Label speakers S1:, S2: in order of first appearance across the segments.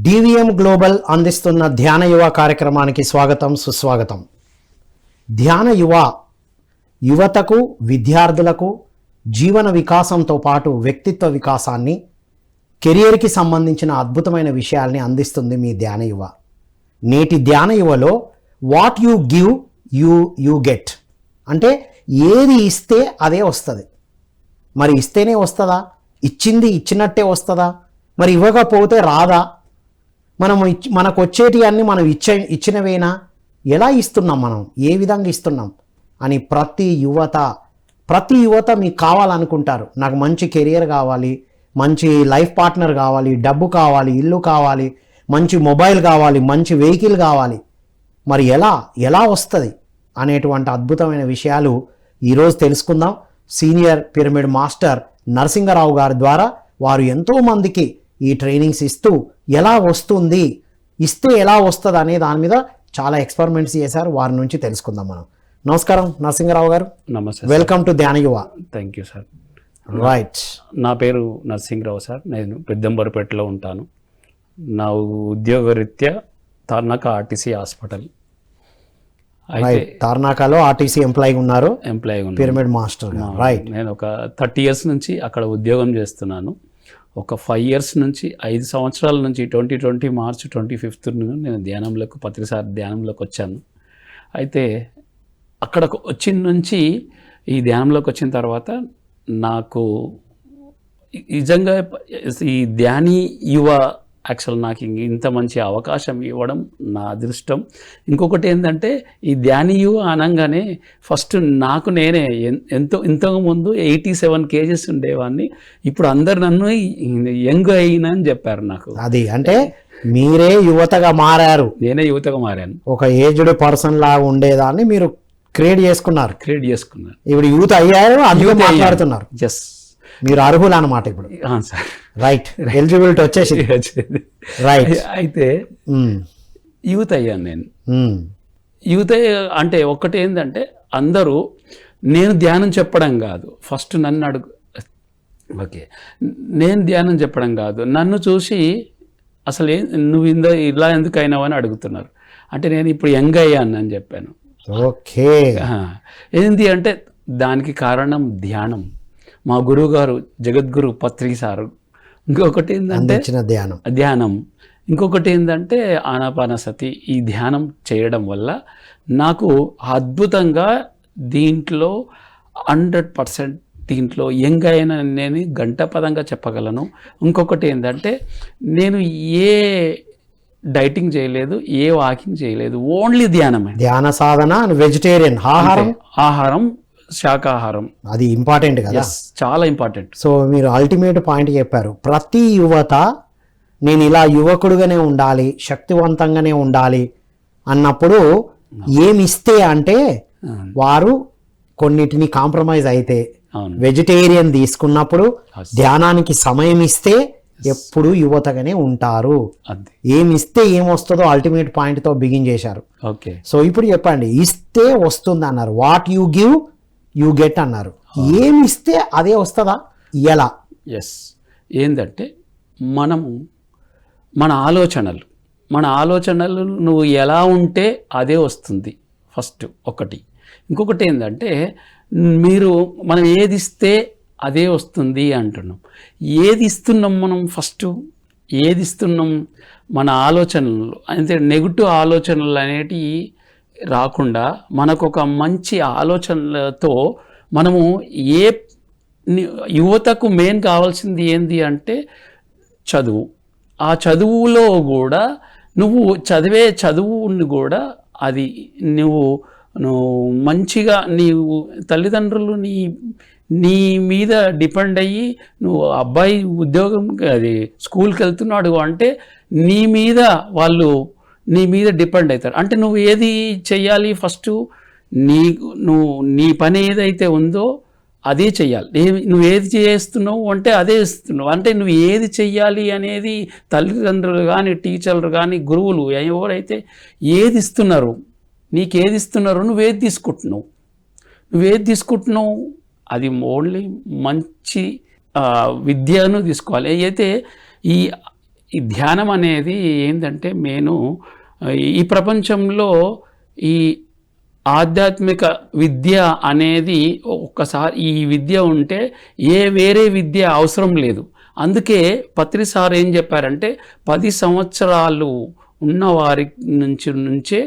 S1: DVM global అందిస్తున్న ధ్యాన యువ కార్యక్రమానికి స్వాగతం సుస్వాగతం. ధ్యాన యువతకు విద్యార్థులకు జీవన వికాసంతో పాటు వ్యక్తిత్వ వికాసాన్ని, కెరియర్కి సంబంధించిన అద్భుతమైన విషయాల్ని అందిస్తుంది మీ ధ్యాన యువ. నేటి ధ్యాన యువలో what you give you get అంటే ఏది ఇస్తే అదే వస్తుంది. మరి ఇస్తేనే వస్తుందా? ఇచ్చింది ఇచ్చినట్టే వస్తుందా? మరి ఇవ్వకపోతే రాదా? మనకు వచ్చేటి అన్నీ మనం ఇచ్చినవేనా? ఎలా ఇస్తున్నాం, మనం ఏ విధంగా ఇస్తున్నాం అని ప్రతి యువత మీకు కావాలనుకుంటారు. నాకు మంచి కెరియర్ కావాలి, మంచి లైఫ్ పార్ట్నర్ కావాలి, డబ్బు కావాలి, ఇల్లు కావాలి, మంచి మొబైల్ కావాలి, మంచి వెహికల్ కావాలి. మరి ఎలా వస్తుంది అనేటువంటి అద్భుతమైన విషయాలు ఈరోజు తెలుసుకుందాం. సీనియర్ పిరమిడ్ మాస్టర్ నరసింగరావు గారి ద్వారా వారు ఎంతోమందికి ఈ ట్రైనింగ్స్ ఇస్తూ ఎలా వస్తుంది, ఇస్తే ఎలా వస్తుంది అనే దాని మీద చాలా ఎక్స్పెరిమెంట్స్ చేశారు. వారి నుంచి తెలుసుకుందాం మనం. నమస్కారం నరసింగరావు గారు.
S2: నమస్తే.
S1: వెల్కమ్ టు ధ్యాన యువ.
S2: Thank you sir.
S1: రైట్.
S2: నా పేరు నరసింగరావు సార్. నేను పెద్దంబరపేటలో ఉంటాను. నా ఉద్యోగరీత్యా తార్నాక ఆర్టీసీ హాస్పిటల్.
S1: అయితే తార్నాకలో ఆర్టీసీ ఎంప్లాయీ ఉన్నారు, పిరమిడ్ మాస్టర్. రైట్.
S2: నేను ఒక 30 years నుంచి అక్కడ ఉద్యోగం చేస్తున్నాను. ఒక 5 years నుంచి 5 సంవత్సరాల నుంచి 2020 March 25th నేను ధ్యానంలోకి ప్రతిసారి ధ్యానంలోకి వచ్చాను. అయితే అక్కడ వచ్చిన నుంచి ఈ ధ్యానంలోకి వచ్చిన తర్వాత నాకు నిజంగా ఈ ధ్యాని యువ యాక్చువల్ నాకు ఇంత మంచి అవకాశం ఇవ్వడం నా అదృష్టం. ఇంకొకటి ఏంటంటే ఈ ధ్యాని యువ అనగానే ఫస్ట్ నాకు నేనే ఇంతకుముందు 87 kgs ఉండేవాడిని. ఇప్పుడు అందరు నన్ను యంగ్ అయినా అని చెప్పారు నాకు.
S1: అది అంటే మీరే యువతగా మారారు.
S2: నేనే యువతగా మారాను.
S1: ఒక ఏజ్డ్ పర్సన్ లాగా ఉండేదాన్ని మీరు క్రియేట్ చేసుకున్నారు. ఇప్పుడు యూత్ అయ్యారు, అందులో మాట్లాడుతున్నారు.
S2: జస్
S1: మీరు అర్హులు అన్నమాట ఇప్పుడు.
S2: సార్.
S1: రైట్. ఎలిజిబిలిటీ వచ్చేసి. రైట్.
S2: అయితే యూత్ అయ్యాను నేను. యూత్ అంటే ఒక్కటి ఏంటంటే అందరూ నేను ధ్యానం చెప్పడం కాదు, ఫస్ట్ నన్ను ఓకే నేను ధ్యానం చెప్పడం కాదు, నన్ను చూసి అసలు నువ్వు ఇలా ఎందుకు అయినావు అని అడుగుతున్నారు. అంటే నేను ఇప్పుడు యంగ్ అయ్యాను అని చెప్పాను.
S1: ఓకే.
S2: ఏంటి అంటే దానికి కారణం ధ్యానం. మా గురువు గారు జగద్గురు పత్రి సారు. ఇంకొకటి ఏంటంటే ధ్యానం. ఇంకొకటి ఏంటంటే ఆనాపానసతి. ఈ ధ్యానం చేయడం వల్ల నాకు అద్భుతంగా దీంట్లో 100% దీంట్లో యంగ్ అయిన నేను గంటపదంగా చెప్పగలను. ఇంకొకటి ఏంటంటే నేను ఏ డైటింగ్ చేయలేదు, ఏ వాకింగ్ చేయలేదు, ఓన్లీ ధ్యానమే.
S1: ధ్యాన సాధన, వెజిటేరియన్
S2: ఆహారం, శాకాహారం.
S1: అది ఇంపార్టెంట్ కదా,
S2: చాలా ఇంపార్టెంట్.
S1: సో మీరు అల్టిమేట్ పాయింట్ చెప్పారు. ప్రతి యువత నేను ఇలా యువకుడుగానే ఉండాలి, శక్తివంతంగానే ఉండాలి అన్నప్పుడు ఏమిస్తే అంటే వారు కొన్నిటిని కాంప్రమైజ్ అయితే, వెజిటేరియన్ తీసుకున్నప్పుడు ధ్యానానికి సమయం ఇస్తే ఎప్పుడు యువతగానే ఉంటారు. ఏమిస్తే ఏమొస్తుందో అల్టిమేట్ పాయింట్తో బిగిన్ చేశారు.
S2: ఓకే.
S1: సో ఇప్పుడు చెప్పండి, ఇస్తే వస్తుంది అన్నారు. What you give you get అన్నారు. ఏమి ఇస్తే అదే వస్తుందా? ఎలా?
S2: ఎస్. ఏంటంటే మన ఆలోచనలు నువ్వు ఎలా ఉంటే అదే వస్తుంది ఫస్ట్ ఒకటి. ఇంకొకటి ఏంటంటే మనం ఏది ఇస్తే అదే వస్తుంది అంటున్నాం. ఏది ఇస్తున్నాం మనం? ఫస్ట్ ఏది ఇస్తున్నాం? మన ఆలోచనలు అంటే నెగిటివ్ ఆలోచనలు అనేటివి రాకుండా మనకు ఒక మంచి ఆలోచనలతో మనము యువతకు మెయిన్ కావాల్సింది ఏంది అంటే చదువు. ఆ చదువులో కూడా నువ్వు చదివే చదువుని కూడా అది నువ్వు మంచిగా నీవు తల్లిదండ్రులు నీ మీద డిపెండ్ అయ్యి నువ్వు అబ్బాయి ఉద్యోగం అది స్కూల్కి వెళ్తున్నాడు అంటే వాళ్ళు నీ మీద డిపెండ్ అవుతారు. అంటే నువ్వు ఏది చెయ్యాలి? ఫస్ట్ నీ పని ఏదైతే ఉందో అదే చెయ్యాలి. నువ్వు ఏది చేస్తున్నావు అంటే అదే ఇస్తున్నావు. అంటే నువ్వు ఏది చెయ్యాలి అనేది తల్లిదండ్రులు కానీ, టీచర్లు కానీ, గురువులు ఎవరైతే ఏది ఇస్తున్నారు, నీకేది ఇస్తున్నారో నువ్వేది తీసుకుంటున్నావు అది ఓన్లీ మంచి విద్యను తీసుకోవాలి. అయితే ఈ ధ్యానం అనేది ఏంటంటే ఈ ప్రపంచంలో ఈ ఆధ్యాత్మిక విద్య అనేది ఒక్కసారి ఈ విద్య ఉంటే వేరే విద్య అవసరం లేదు. అందుకే పత్రి సార్ ఏం చెప్పారంటే 10 సంవత్సరాలు ఉన్న వారి నుంచే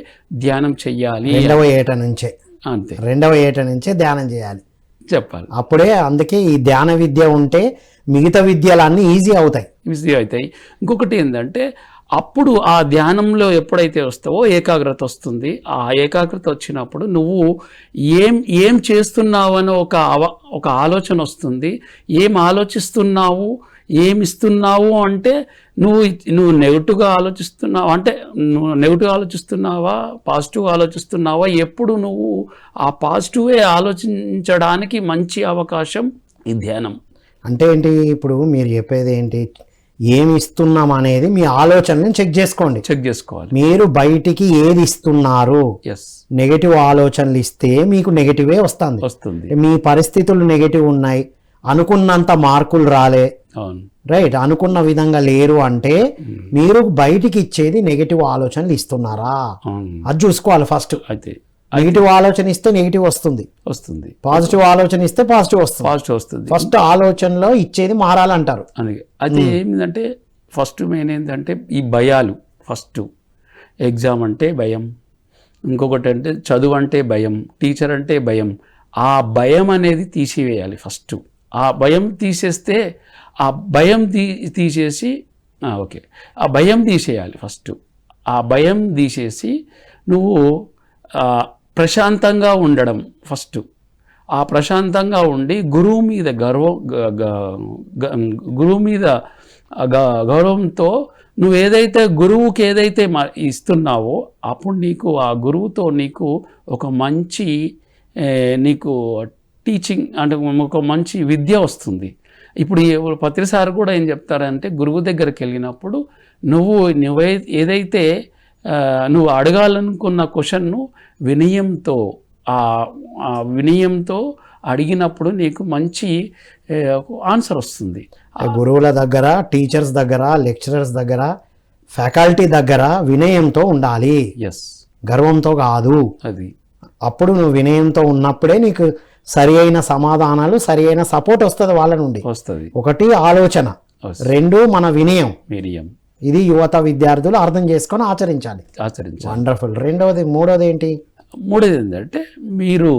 S2: ధ్యానం చెయ్యాలి.
S1: 2వ ఏట నుంచే,
S2: అంతే,
S1: 2వ ఏట నుంచే ధ్యానం చేయాలి
S2: చెప్పాలి.
S1: అప్పుడే అందుకే ఈ ధ్యాన విద్య ఉంటే మిగతా విద్యలన్నీ ఈజీ అవుతాయి.
S2: ఇంకొకటి ఏంటంటే అప్పుడు ఆ ధ్యానంలో ఎప్పుడైతే వస్తావో ఏకాగ్రత వస్తుంది. ఆ ఏకాగ్రత వచ్చినప్పుడు నువ్వు ఏం చేస్తున్నావు అని ఒక ఆలోచన వస్తుంది. ఏం ఆలోచిస్తున్నావు, ఏమిస్తున్నావు అంటే నువ్వు నెగిటివ్గా ఆలోచిస్తున్నావు అంటే నువ్వు నెగిటివ్ ఆలోచిస్తున్నావా, పాజిటివ్ ఆలోచిస్తున్నావా, ఎప్పుడు నువ్వు ఆ పాజిటివే ఆలోచించడానికి మంచి అవకాశం ఈ ధ్యానం.
S1: అంటే ఏంటి, ఇప్పుడు మీరు చెప్పేది ఏంటి, ఏమి ఇస్తున్నాం అనేది మీ ఆలోచనని చెక్ చేసుకోవాలి. మీరు బయటికి ఏది ఇస్తున్నారు, నెగటివ్ ఆలోచనలు ఇస్తే మీకు నెగటివే వస్తుంది. మీ పరిస్థితులు నెగటివ్ ఉన్నాయి, అనుకున్నంత మార్కులు రాలే, రైట్, అనుకున్న విధంగా లేరు అంటే మీరు బయటికి ఇచ్చేది నెగటివ్ ఆలోచనలు ఇస్తున్నారా అది చూసుకోవాలి ఫస్ట్.
S2: అయితే
S1: నెగిటివ్ ఆలోచన ఇస్తే నెగిటివ్ వస్తుంది, పాజిటివ్ ఆలోచన ఇస్తే పాజిటివ్ వస్తుంది. ఫస్ట్ ఆలోచనలో ఇచ్చేది మారాలంటారు.
S2: అది ఏంటంటే ఫస్ట్ మెయిన్ ఏంటంటే ఈ భయాలు. ఫస్ట్ ఎగ్జామ్ అంటే భయం, ఇంకొకటి అంటే చదువు అంటే భయం, టీచర్ అంటే భయం. ఆ భయం అనేది తీసివేయాలి ఫస్ట్. ఆ భయం తీసేస్తే ఆ భయం తీసేసి ఓకే, ఆ భయం తీసేయాలి ఫస్ట్. ఆ భయం తీసేసి నువ్వు ప్రశాంతంగా ఉండడం ఫస్ట్. ఆ ప్రశాంతంగా ఉండి గురువు మీద గౌరవంతో నువ్వు ఏదైతే గురువుకి ఏదైతే ఇస్తున్నావో అప్పుడు నీకు ఆ గురువుతో నీకు ఒక మంచి నీకు టీచింగ్ అంటే ఒక మంచి విద్య వస్తుంది. ఇప్పుడు పత్రి సార్ కూడా ఏం చెప్తారంటే గురువు దగ్గరికి వెళ్ళినప్పుడు నువ్వు ఏదైతే నువ్వు అడగాలనుకున్న క్వశ్చన్ను వినయంతో అడిగినప్పుడు నీకు మంచి ఆన్సర్ వస్తుంది.
S1: గురువుల దగ్గర, టీచర్స్ దగ్గర, లెక్చరర్స్ దగ్గర, ఫ్యాకల్టీ దగ్గర వినయంతో ఉండాలి, గర్వంతో కాదు. అప్పుడు నువ్వు వినయంతో ఉన్నప్పుడే నీకు సరి అయిన సమాధానాలు, సరి అయిన సపోర్ట్ వస్తుంది వాళ్ళ నుండి. ఒకటి ఆలోచన, 2 మన వినయం. ఇది యువత విద్యార్థులు అర్థం చేసుకొని ఆచరించాలి. వండర్ఫుల్. మూడోది ఏంటి?
S2: మూడోది ఏంటంటే మీరు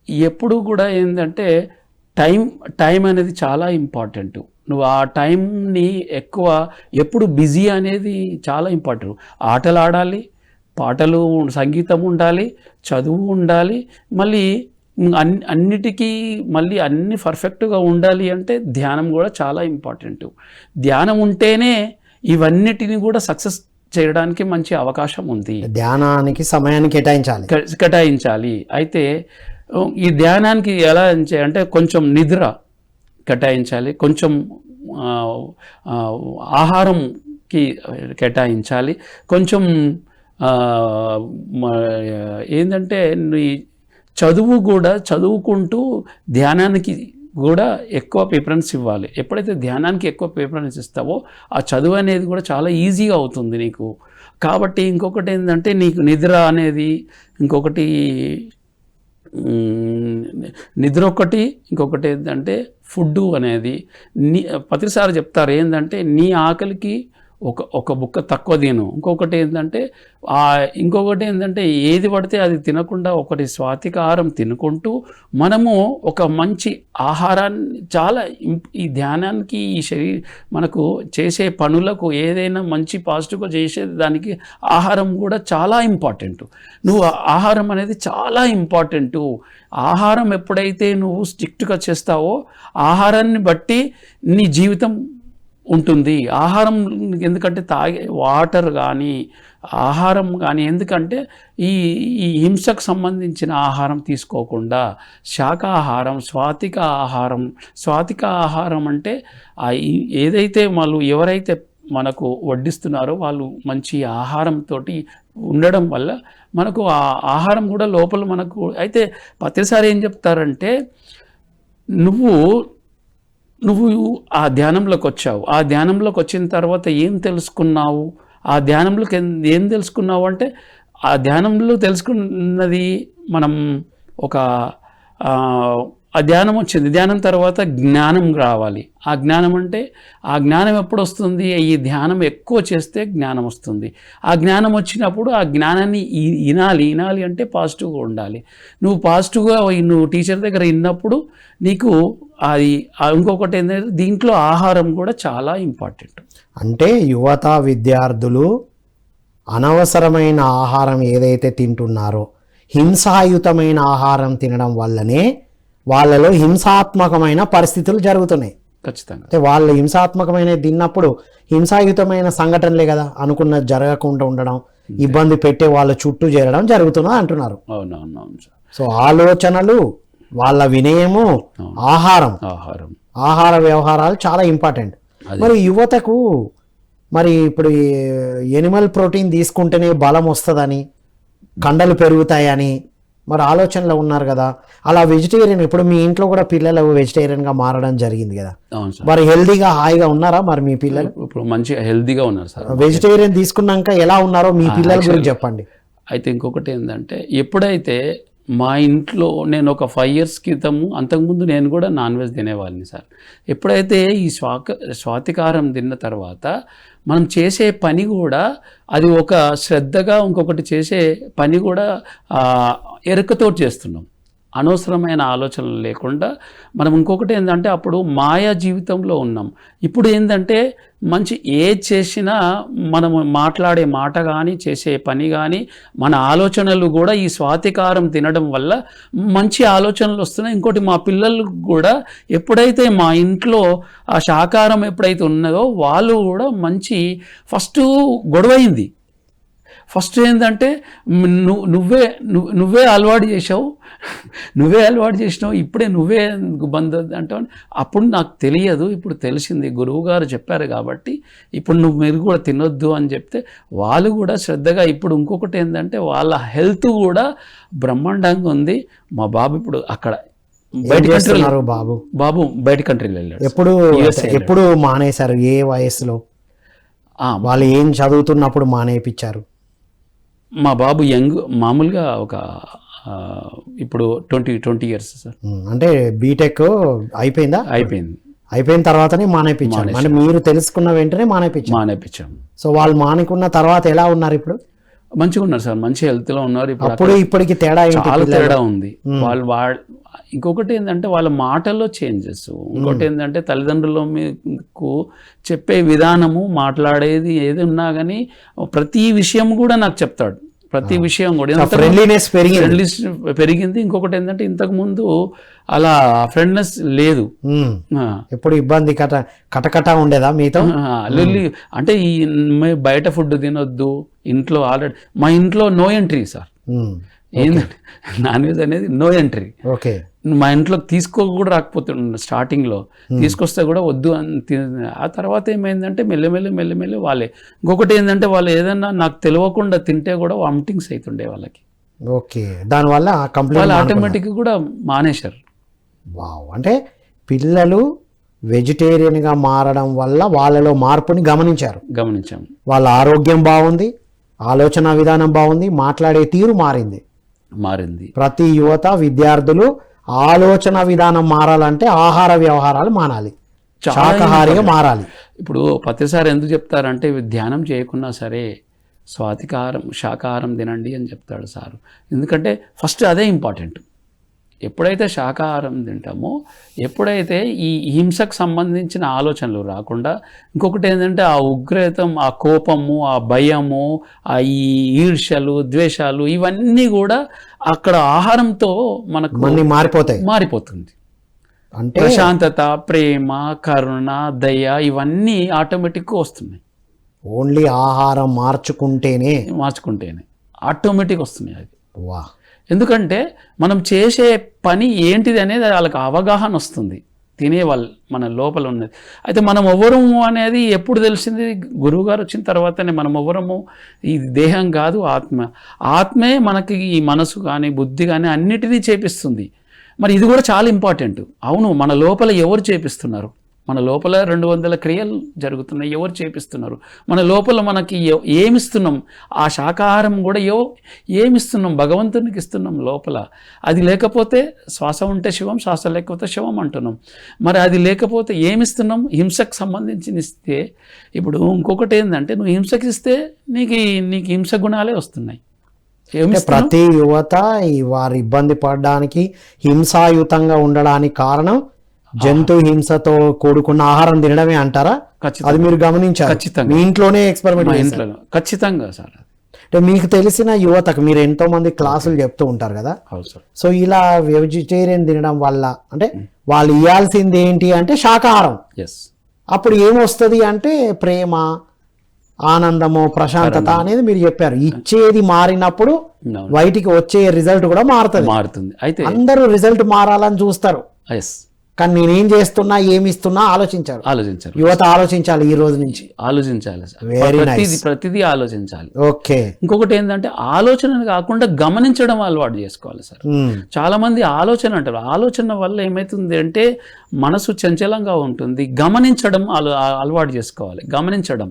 S2: ఎప్పుడు కూడా ఏంటంటే టైం అనేది చాలా ఇంపార్టెంట్. నువ్వు ఆ టైంని ఎప్పుడు బిజీ అనేది చాలా ఇంపార్టెంట్. ఆటలు ఆడాలి, పాటలు, సంగీతం ఉండాలి, చదువు ఉండాలి, మళ్ళీ అన్నిటికీ మళ్ళీ అన్ని పర్ఫెక్ట్గా ఉండాలి అంటే ధ్యానం కూడా చాలా ఇంపార్టెంట్. ధ్యానం ఉంటేనే ఇవన్నిటిని కూడా సక్సెస్ చేయడానికి మంచి అవకాశం ఉంది.
S1: ధ్యానానికి సమయాన్ని
S2: కేటాయించాలి. అయితే ఈ ధ్యానానికి ఎలా అంటే కొంచెం నిద్ర కేటాయించాలి, కొంచెం ఆహారంకి కేటాయించాలి, కొంచెం ఏంటంటే చదువు కూడా చదువుకుంటూ ధ్యానానికి కూడా ఎక్కువ ప్రిఫరెన్స్ ఇవ్వాలి. ఎప్పుడైతే ధ్యానానికి ఎక్కువ ప్రిఫరెన్స్ ఇస్తావో ఆ చదువు అనేది కూడా చాలా ఈజీగా అవుతుంది నీకు. కాబట్టి ఇంకొకటి ఏంటంటే నీకు నిద్ర అనేది ఇంకొకటి ఇంకొకటి ఏంటంటే ఫుడ్డు అనేది ప్రతిసారి చెప్తారు ఏంటంటే నీ ఆకలికి ఒక బుక్క తక్కువ తిను. ఇంకొకటి ఏంటంటే ఏది పడితే అది తినకుండా ఒకటి స్వాతిక ఆహారం తినుకుంటూ మనము ఒక మంచి ఆహారాన్ని చాలా ఈ ధ్యానానికి ఈ మనకు చేసే పనులకు ఏదైనా మంచి పాజిటివ్గా చేసేది దానికి ఆహారం కూడా చాలా ఇంపార్టెంట్. నువ్వు ఆహారం అనేది చాలా ఇంపార్టెంట్. ఆహారం ఎప్పుడైతే నువ్వు స్ట్రిక్ట్గా చేస్తావో ఆహారాన్ని బట్టి నీ జీవితం ఉంటుంది. ఆహారం ఎందుకంటే తాగే వాటర్ కానీ ఆహారం కానీ ఎందుకంటే ఈ హింసకు సంబంధించిన ఆహారం తీసుకోకుండా శాకాహారం, స్వాతిక ఆహారం అంటే ఏదైతే వాళ్ళు ఎవరైతే మనకు వడ్డిస్తున్నారో వాళ్ళు మంచి ఆహారంతో ఉండడం వల్ల మనకు ఆ ఆహారం కూడా లోపల మనకు. అయితే ప్రతిసారి ఏం చెప్తారంటే నువ్వు నువ్వు ఆ ధ్యానంలోకి వచ్చావు. ఆ ధ్యానంలోకి వచ్చిన తర్వాత ఏం తెలుసుకున్నావు? ఆ ధ్యానంలోకి ఏం తెలుసుకున్నావు అంటే, ఆ ధ్యానంలో తెలుసుకున్నది మనం ఒక ఆ ధ్యానం వచ్చింది. ధ్యానం తర్వాత జ్ఞానం రావాలి. ఆ జ్ఞానం అంటే, ఆ జ్ఞానం ఎప్పుడు వస్తుంది? ఈ ధ్యానం ఎక్కువ చేస్తే జ్ఞానం వస్తుంది. ఆ జ్ఞానం వచ్చినప్పుడు ఆ జ్ఞానాన్ని వినాలి అంటే పాజిటివ్గా ఉండాలి. నువ్వు పాజిటివ్గా నువ్వు టీచర్ దగ్గర విన్నప్పుడు నీకు అది ఇంకొకటి ఏంటంటే, దీంట్లో ఆహారం కూడా చాలా ఇంపార్టెంట్.
S1: అంటే యువత విద్యార్థులు అనవసరమైన ఆహారం ఏదైతే తింటున్నారో, హింసాయుతమైన ఆహారం తినడం వల్లనే వాళ్ళలో హింసాత్మకమైన పరిస్థితులు జరుగుతున్నాయి.
S2: ఖచ్చితంగా.
S1: అంటే వాళ్ళు హింసాత్మకమైన తిన్నప్పుడు హింసాయుతమైన సంఘటనలే కదా అనుకున్నది జరగకుండా ఉండడం, ఇబ్బంది పెట్టే వాళ్ళ చుట్టూ చేరడం జరుగుతున్నది అంటున్నారు.
S2: అవునవునవును సార్.
S1: సో ఆలోచనలు, వాళ్ళ వినయము, ఆహార వ్యవహారాలు చాలా ఇంపార్టెంట్. మరి యువతకు మరి ఇప్పుడు ఎనిమల్ ప్రోటీన్ తీసుకుంటేనే బలం వస్తుందని, కండలు పెరుగుతాయని మరి ఆలోచనలో ఉన్నారు కదా. అలా వెజిటేరియన్, ఇప్పుడు మీ ఇంట్లో కూడా పిల్లలు వెజిటేరియన్గా మారడం జరిగింది కదా, మరి హెల్దీగా హాయిగా ఉన్నారా మరి మీ పిల్లలు?
S2: ఇప్పుడు మంచిగా హెల్దీగా ఉన్నారు సార్.
S1: వెజిటేరియన్ తీసుకున్నాక ఎలా ఉన్నారో మీ పిల్లల గురించి చెప్పండి.
S2: అయితే ఇంకొకటి ఏంటంటే, ఎప్పుడైతే మా ఇంట్లో నేను ఒక 5 years క్రితము, అంతకుముందు నేను కూడా నాన్ వెజ్ తినేవాళ్ళని సార్. ఎప్పుడైతే ఈ స్వాతికారం తిన్న తర్వాత మనం చేసే పని కూడా అది ఒక శ్రద్ధగా, ఇంకొకటి చేసే పని కూడా ఎరుకతో చేస్తున్నాం. అనవసరమైన ఆలోచనలు లేకుండా మనం. ఇంకొకటి ఏంటంటే, అప్పుడు మాయా జీవితంలో ఉన్నాం. ఇప్పుడు ఏంటంటే, మంచి ఏది చేసినా మనం మాట్లాడే మాట కానీ, చేసే పని కానీ, మన ఆలోచనలు కూడా ఈ స్వాతికారం తినడం వల్ల మంచి ఆలోచనలు వస్తున్నాయి. ఇంకోటి, మా పిల్లలకు కూడా ఎప్పుడైతే మా ఇంట్లో ఆ శాకాహారం ఎప్పుడైతే ఉన్నదో వాళ్ళు కూడా మంచి, ఫస్ట్ గొడవైంది. ఫస్ట్ ఏంటంటే, నువ్వే అలవాటు చేసినావు, ఇప్పుడే నువ్వే బంద్ అంటావు. అప్పుడు నాకు తెలియదు, ఇప్పుడు తెలిసింది, గురువు గారు చెప్పారు కాబట్టి ఇప్పుడు మీరు కూడా తినొద్దు అని చెప్తే వాళ్ళు కూడా శ్రద్ధగా. ఇప్పుడు ఇంకొకటి ఏంటంటే, వాళ్ళ హెల్త్ కూడా బ్రహ్మాండంగా ఉంది. మా బాబు ఇప్పుడు అక్కడ బాబు బయట కంట్రీలో వెళ్ళాడు.
S1: ఎప్పుడు మానేశారు? ఏ వయసులో? వాళ్ళు ఏం చదువుతున్నప్పుడు మానేపించారు?
S2: మా బాబు మామూలుగా ఒక ఇప్పుడు 20 years సార్.
S1: అంటే బీటెక్ అయిపోయిందా? అయిపోయిన తర్వాతనే మానేపించారు. అంటే మీరు తెలుసుకున్న వెంటనే మానేపించాం. సో వాళ్ళు మానుకున్న తర్వాత ఎలా ఉన్నారు ఇప్పుడు?
S2: మంచిగా ఉన్నారు సార్, మంచి హెల్త్లో ఉన్నారు.
S1: ఇప్పుడు ఇప్పటికి తేడా
S2: చాలా తేడా ఉంది. ఇంకొకటి ఏంటంటే, వాళ్ళ మాటల్లో చేంజెస్. ఇంకోటి ఏంటంటే, తల్లిదండ్రుల మీకు చెప్పే విధానము, మాట్లాడేది ఏది ఉన్నా కానీ ప్రతి విషయం కూడా నాకు చెప్తాడు. ప్రతి విషయం కూడా
S1: ఫ్రెండ్లీనెస్
S2: పెరిగింది. ఇంకొకటి ఏంటంటే, ఇంతకుముందు అలా ఫ్రెండ్నెస్ లేదు.
S1: ఎప్పుడు ఇబ్బంది కటకట ఉండేదా మీతో?
S2: అంటే ఈ బయట ఫుడ్ తినొద్దు, ఇంట్లో ఆల్రెడీ మా ఇంట్లో నో ఎంట్రీ సార్. ఏంటంటే, నాన్ వెజ్ అనేది నో ఎంట్రీ.
S1: ఓకే.
S2: మా ఇంట్లోకి కూడా రాకపోతుండే స్టార్టింగ్లో. తీసుకొస్తే కూడా వద్దు అని. ఆ తర్వాత ఏమైందంటే, మెల్లమెల్లి వాళ్ళే. ఇంకొకటి ఏంటంటే, వాళ్ళు ఏదన్నా నాకు తెలియకుండా తింటే కూడా వామిటింగ్స్ అవుతుండే వాళ్ళకి.
S1: ఓకే. దానివల్ల
S2: వాళ్ళు ఆటోమేటిక్గా కూడా మానేశారు.
S1: అంటే పిల్లలు వెజిటేరియన్గా మారడం వల్ల వాళ్ళలో మార్పుని గమనించాం. వాళ్ళ ఆరోగ్యం బాగుంది, ఆలోచన విధానం బాగుంది, మాట్లాడే తీరు మారింది. ప్రతి యువత విద్యార్థులు ఆలోచన విధానం మారాలంటే ఆహార వ్యవహారాలు మానాలి, శాకాహారిగా మారాలి.
S2: ఇప్పుడు ప్రతిసారి ఎందుకు చెప్తారంటే, ధ్యానం చేయకున్నా సరే శాకాహారం తినండి అని చెప్తాడు సారు. ఎందుకంటే ఫస్ట్ అదే ఇంపార్టెంట్. ఎప్పుడైతే శాకాహారం తింటామో, ఎప్పుడైతే ఈ హింసకు సంబంధించిన ఆలోచనలు రాకుండా, ఇంకొకటి ఏంటంటే ఆ ఉగ్రతం, ఆ కోపము, ఆ భయము, ఆ ఈ ఈర్ష్యలు, ద్వేషాలు, ఇవన్నీ కూడా అక్కడ ఆహారంతో మనకు మారిపోతుంది.
S1: అంటే
S2: ప్రశాంతత, ప్రేమ, కరుణ, దయ ఇవన్నీ ఆటోమేటిక్గా వస్తున్నాయి.
S1: ఓన్లీ ఆహారం మార్చుకుంటేనే
S2: ఆటోమేటిక్ వస్తున్నాయి. అది ఎందుకంటే మనం చేసే పని ఏంటిది అనేది వాళ్ళకి అవగాహన వస్తుంది, తినేవాళ్ళు మన లోపల ఉన్నది. అయితే మనం ఎవరము అనేది ఎప్పుడు తెలిసింది? గురువుగారు వచ్చిన తర్వాతనే. మనం ఎవరము, ఇది దేహం కాదు, ఆత్మే మనకి ఈ మనసు కానీ బుద్ధి కానీ అన్నిటినీ చేపిస్తుంది. మరి ఇది కూడా చాలా ఇంపార్టెంట్. అవును, మన లోపల ఎవరు చేపిస్తున్నారు? మన లోపల 200 క్రియలు జరుగుతున్నాయి. ఎవరు చేపిస్తున్నారు? మన లోపల మనకి ఏమిస్తున్నాం? ఆ శాకాహారం కూడా ఏమిస్తున్నాం? భగవంతునికి ఇస్తున్నాం లోపల. అది లేకపోతే శ్వాస ఉంటే శివం, శ్వాస లేకపోతే శివం అంటున్నాం. మరి అది లేకపోతే ఏమిస్తున్నాం? హింసకు సంబంధించి ఇస్తే, ఇప్పుడు ఇంకొకటి ఏంటంటే, నువ్వు హింసకి ఇస్తే నీకు హింస గుణాలే వస్తున్నాయి.
S1: ప్రతి యువత వారు ఇబ్బంది పడడానికి, హింసాయుతంగా ఉండడానికి కారణం జంతు హింసతో కూడుకున్న ఆహారం తినడమే అంటారా? అది మీరు గమనించారు?
S2: ఖచ్చితంగా.
S1: మీ ఇంట్లోనే ఎక్స్పెరిమెంట్
S2: ఇంట్లో ఖచ్చితంగా సార్.
S1: అంటే మీకు తెలిసిన యువతకు మీరు ఎంతో మంది క్లాసులు చెప్తూ ఉంటారు కదా, సో ఇలా వెజిటేరియన్ తినడం వల్ల అంటే వాళ్ళు ఇవ్వాల్సింది ఏంటి అంటే శాకాహారం. అప్పుడు ఏమొస్తుంది అంటే ప్రేమ, ఆనందము, ప్రశాంతత అనేది మీరు చెప్పారు. ఇచ్చేది మారినప్పుడు బయటికి వచ్చే రిజల్ట్ కూడా మారుతుంది. అయితే అందరూ రిజల్ట్ మారాలని చూస్తారు, కానీ నేనేం చేస్తున్నా, ఏమిస్తున్నా ఆలోచించారు. యువత ఆలోచించాలి, ఈ రోజు నుంచి
S2: ఆలోచించాలి. ప్రతిదీ ఆలోచించాలి.
S1: ఓకే.
S2: ఇంకొకటి ఏంటంటే ఆలోచన కాకుండా గమనించడం అలవాటు చేసుకోవాలి సార్. చాలా మంది ఆలోచన అంటారు. ఆలోచన వల్ల ఏమైతుంది అంటే మనసు చంచలంగా ఉంటుంది. గమనించడం అలవాటు చేసుకోవాలి. గమనించడం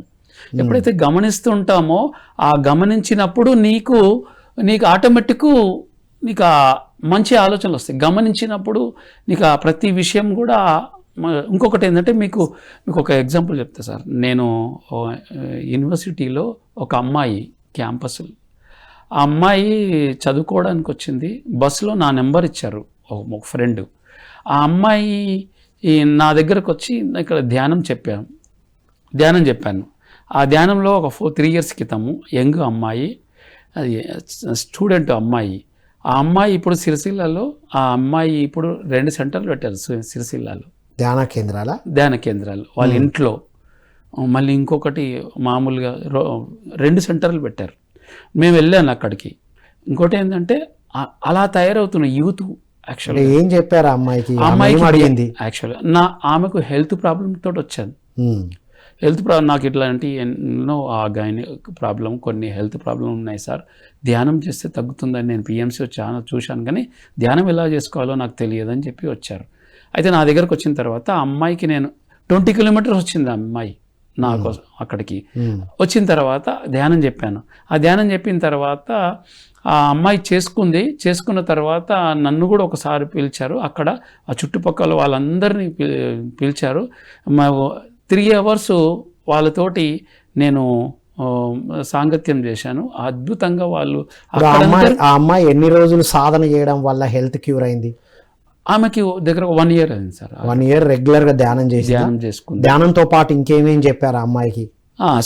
S2: ఎప్పుడైతే గమనిస్తుంటామో, ఆ గమనించినప్పుడు నీకు ఆటోమేటిక్ నీకు మంచి ఆలోచనలు వస్తాయి. గమనించినప్పుడు నీకు ఆ ప్రతి విషయం కూడా. ఇంకొకటి ఏంటంటే మీకు ఒక ఎగ్జాంపుల్ చెప్తా సార్. నేను యూనివర్సిటీలో ఒక అమ్మాయి క్యాంపస్, ఆ అమ్మాయి చదువుకోవడానికి వచ్చింది. బస్సులో నా నెంబర్ ఇచ్చారు ఒక ఫ్రెండ్. ఆ అమ్మాయి నా దగ్గరకు వచ్చి ఇక్కడ ధ్యానం చెప్పాను. ఆ ధ్యానంలో ఒక 3 years క్రితము యంగ్ అమ్మాయి, అది స్టూడెంట్ అమ్మాయి. ఆ అమ్మాయి ఇప్పుడు సిరిసిల్లలో, ఆ అమ్మాయి ఇప్పుడు 2 సెంటర్లు పెట్టారు సిరిసిల్లలో, ధ్యాన కేంద్రాలు వాళ్ళ ఇంట్లో. మళ్ళీ ఇంకొకటి మామూలుగా 2 సెంటర్లు పెట్టారు. మేము వెళ్ళాను అక్కడికి. ఇంకోటి ఏంటంటే అలా తయారవుతున్న యూత్. యాక్చువల్గా ఏం చెప్పారు అమ్మాయికి? యాక్చువల్గా ఆమెకు హెల్త్ ప్రాబ్లమ్ తోటి వచ్చాను. హెల్త్ ప్రాబ్లం నాకు ఇట్లాంటి ఎన్నో గైని ప్రాబ్లం, కొన్ని హెల్త్ ప్రాబ్లం ఉన్నాయి సార్. ధ్యానం చేస్తే తగ్గుతుందని నేను పిఎంసీ చాలా చూశాను, కానీ ధ్యానం ఎలా చేసుకోవాలో నాకు తెలియదని చెప్పి వచ్చారు. అయితే నా దగ్గరకు వచ్చిన తర్వాత ఆ అమ్మాయికి నేను 20 kilometers వచ్చింది ఆ అమ్మాయి నా కోసం అక్కడికి. వచ్చిన తర్వాత ధ్యానం చెప్పాను. ఆ ధ్యానం చెప్పిన తర్వాత ఆ అమ్మాయి చేసుకున్న తర్వాత నన్ను కూడా ఒకసారి పిలిచారు. అక్కడ ఆ చుట్టుపక్కల వాళ్ళందరినీ పిలిచారు. 3 hours వాళ్ళతోటి నేను సాంగత్యం చేశాను. అద్భుతంగా వాళ్ళు. ఆ అమ్మాయి ఎన్ని రోజులు సాధన చేయడం వల్ల హెల్త్ క్యూర్ అయింది? ఆమెకి దగ్గర 1 year అయింది సార్. 1 year రెగ్యులర్గా ధ్యానం చేసుకుంది. ధ్యానంతో పాటు ఇంకేమేం చెప్పారు ఆ అమ్మాయికి?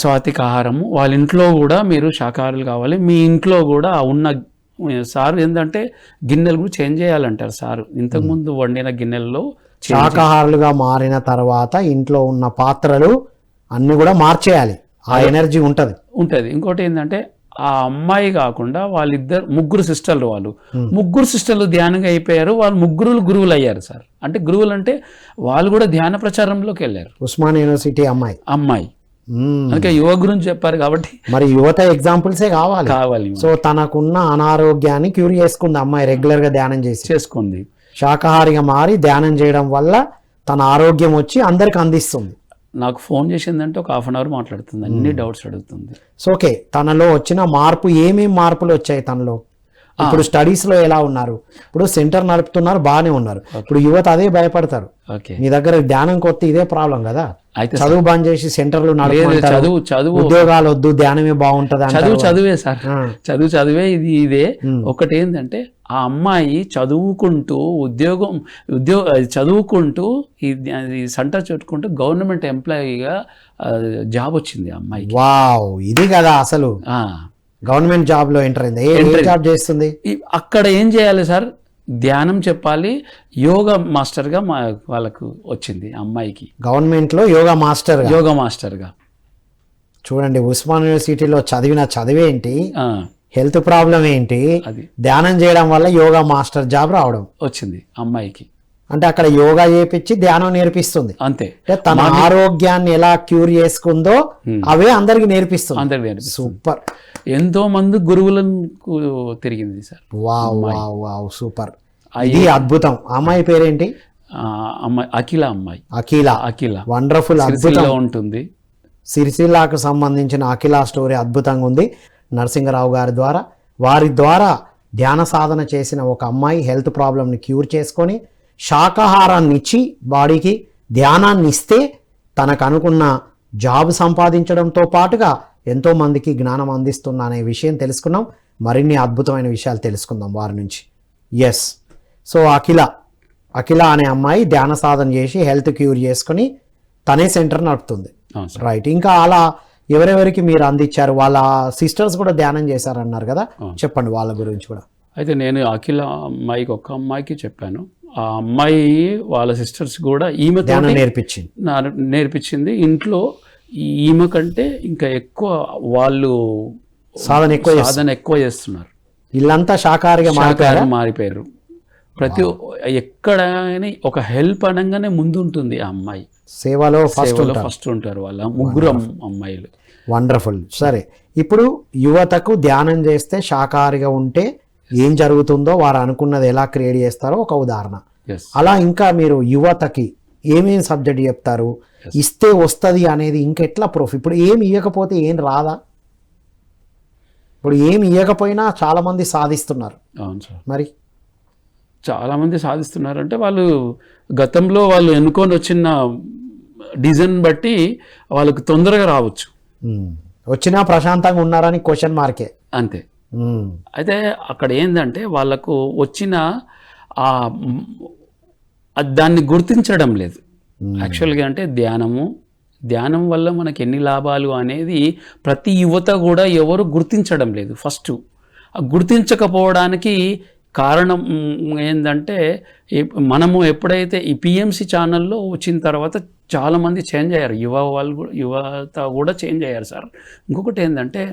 S2: సాత్విక ఆహారము. వాళ్ళ ఇంట్లో కూడా మీరు శాకాహారులు కావాలి. మీ ఇంట్లో కూడా ఉన్న సార్ ఏంటంటే గిన్నెలు కూడా చేంజ్ చేయాలంటారు సార్. ఇంతకుముందు వండిన గిన్నెల్లో శాకాహారులుగా మారిన తర్వాత ఇంట్లో ఉన్న పాత్రలు అన్ని కూడా మార్చేయాలి. ఆ ఎనర్జీ ఉంటుంది. ఇంకోటి ఏంటంటే ఆ అమ్మాయి కాకుండా ముగ్గురు సిస్టర్లు ధ్యానంగా అయిపోయారు. వాళ్ళు గురువులు అయ్యారు సార్. అంటే గురువులు అంటే వాళ్ళు కూడా ధ్యాన ప్రచారంలోకి వెళ్ళారు. ఉస్మానియా యూనివర్సిటీ అమ్మాయి. అందుకే యువ గురించి చెప్పారు కాబట్టి మరి యువత ఎగ్జాంపుల్సే కావాలి. సో తనకున్న అనారోగ్యాన్ని క్యూర్ చేసుకుంది అమ్మాయి. రెగ్యులర్ గా ధ్యానం చేసుకుంది. శాకాహారిగా మారి ధ్యానం చేయడం వల్ల తన ఆరోగ్యం వచ్చి అందరికి అందిస్తుంది. నాకు ఫోన్ చేసిందంటే ఒక 1/2 hour మాట్లాడుతుంది. అన్ని డౌట్స్ అడుగుతుంది. సో ఓకే, తనలో వచ్చిన మార్పు, ఏమేమి మార్పులు వచ్చాయి తనలో? ఇప్పుడు స్టడీస్ లో ఎలా ఉన్నారు? ఇప్పుడు సెంటర్ నడుపుతున్నారు, బాగానే ఉన్నారు. ఇప్పుడు యువత అదే భయపడతారు. మీ దగ్గర ధ్యానం కొత్త ఇదే ప్రాబ్లం కదా. అయితే చదువు బంద్ చేసి సెంటర్లు చదువు ఉద్యోగాలు వద్దు, ధ్యానమే బాగుంటది. చదువే సార్, చదువే ఇదే. ఒకటి ఏంటంటే ఆ అమ్మాయి చదువుకుంటూ చదువుకుంటూ ఈ సెంటర్ చుట్టుకుంటూ గవర్నమెంట్ ఎంప్లాయీగా జాబ్ వచ్చింది ఆ అమ్మాయికి. వావ్, ఇది కదా అసలు. గవర్నమెంట్ జాబ్ లో ఎంటర్ అయింది. ఏ జాబ్ చేస్తుంది అక్కడ? ఏం చేయాలి సార్? ధ్యానం చెప్పాలి. యోగా మాస్టర్గా వాళ్ళకు వచ్చింది అమ్మాయికి. గవర్నమెంట్ లో యోగా మాస్టర్గా. చూడండి, ఉస్మానియా యూనివర్సిటీలో చదివిన చదివేంటి, హెల్త్ ప్రాబ్లం ఏంటి, ధ్యానం చేయడం వల్ల యోగా మాస్టర్ జాబ్ రావడం వచ్చింది అమ్మాయికి. అంటే అక్కడ యోగా చేపించి ధ్యానం నేర్పిస్తుంది. అంతే. తన ఆరోగ్యాన్ని ఎలా క్యూర్ చేసుకుందో అవే అందరికి నేర్పిస్తుంది. సూపర్. ఎంతో మంది గురువులకు తిరిగింది సార్. Wow, super. ఇది అద్భుతం. అమ్మాయి పేరేంటి? అమ్మాయి అమ్మాయి
S1: అఖిల వండర్ఫుల్,
S2: సిరిసిల్ల ఉంటుంది.
S1: సిరిసిల్లాకు సంబంధించిన అఖిల స్టోరీ అద్భుతంగా ఉంది. నరసింగరావు గారి ద్వారా, వారి ద్వారా ధ్యాన సాధన చేసిన ఒక అమ్మాయి హెల్త్ ప్రాబ్లమ్ని క్యూర్ చేసుకొని శాకాహారాన్ని ఇచ్చి బాడీకి ధ్యానాన్ని ఇస్తే తనకు అనుకున్న జాబ్ సంపాదించడంతో పాటుగా ఎంతోమందికి జ్ఞానం అందిస్తున్నా అనే విషయం తెలుసుకున్నాం. మరిన్ని అద్భుతమైన విషయాలు తెలుసుకుందాం వారి నుంచి. ఎస్, సో అఖిల అనే అమ్మాయి ధ్యాన సాధన చేసి హెల్త్ క్యూర్ చేసుకొని తనే సెంటర్ నడుపుతుంది. రైట్, ఇంకా అలా ఎవరెవరికి మీరు అందించారు? వాళ్ళ సిస్టర్స్ కూడా ధ్యానం చేశారన్నారు కదా, చెప్పండి వాళ్ళ గురించి కూడా.
S2: అయితే నేను అఖిల అమ్మాయికి ఒక అమ్మాయికి చెప్పాను. ఆ అమ్మాయి వాళ్ళ సిస్టర్స్ కూడా ఈమె
S1: ధ్యానం
S2: నేర్పించింది. ఇంట్లో ఈమె కంటే ఇంకా ఎక్కువ వాళ్ళు
S1: సాధన
S2: ఎక్కువ చేస్తున్నారు.
S1: ఇల్లంతా శాకాహారిగా
S2: మారిపోయారు. ప్రతి ఎక్కడైనా ఒక హెల్ప్ అనగానే ముందు ఉంటుంది ఆ అమ్మాయి.
S1: సేవలో
S2: ఫస్ట్ ఉంటారు వాళ్ళ ముగ్గురు అమ్మాయిలు.
S1: వండర్ఫుల్. సరే, ఇప్పుడు యువతకు ధ్యానం చేస్తే శాకాహారిగా ఉంటే ఏం జరుగుతుందో వారు అనుకున్నది ఎలా క్రియేట్ చేస్తారో ఒక ఉదాహరణ. అలా ఇంకా మీరు యువతకి ఏమేమి సబ్జెక్ట్ చెప్తారు? ఇస్తే వస్తుంది అనేది ఇంకెట్లా ప్రూఫ్? ఇప్పుడు ఏమి ఇవ్వకపోతే ఏం రాదా? ఇప్పుడు ఏమి ఇవ్వకపోయినా చాలా మంది సాధిస్తున్నారు.
S2: అవును సార్,
S1: మరి
S2: చాలామంది సాధిస్తున్నారంటే వాళ్ళు గతంలో వాళ్ళు ఎన్నుకొని వచ్చిన డిజైన్ బట్టి వాళ్ళకి తొందరగా రావచ్చు.
S1: వచ్చినా ప్రశాంతంగా ఉన్నారని క్వశ్చన్ మార్కే
S2: అంతే. అయితే అక్కడ ఏంటంటే వాళ్ళకు వచ్చిన దాన్ని గుర్తించడం లేదు. యాక్చువల్గా అంటే ధ్యానం వల్ల మనకి ఎన్ని లాభాలు అనేది ప్రతి యువత కూడా ఎవరు గుర్తించడం లేదు. ఫస్ట్ గుర్తించకపోవడానికి కారణం ఏంటంటే మనము ఎప్పుడైతే ఈ పిఎంసి ఛానల్లో వచ్చిన తర్వాత చాలామంది చేంజ్ అయ్యారు. యువత కూడా చేంజ్ అయ్యారు సార్. ఇంకొకటి ఏంటంటే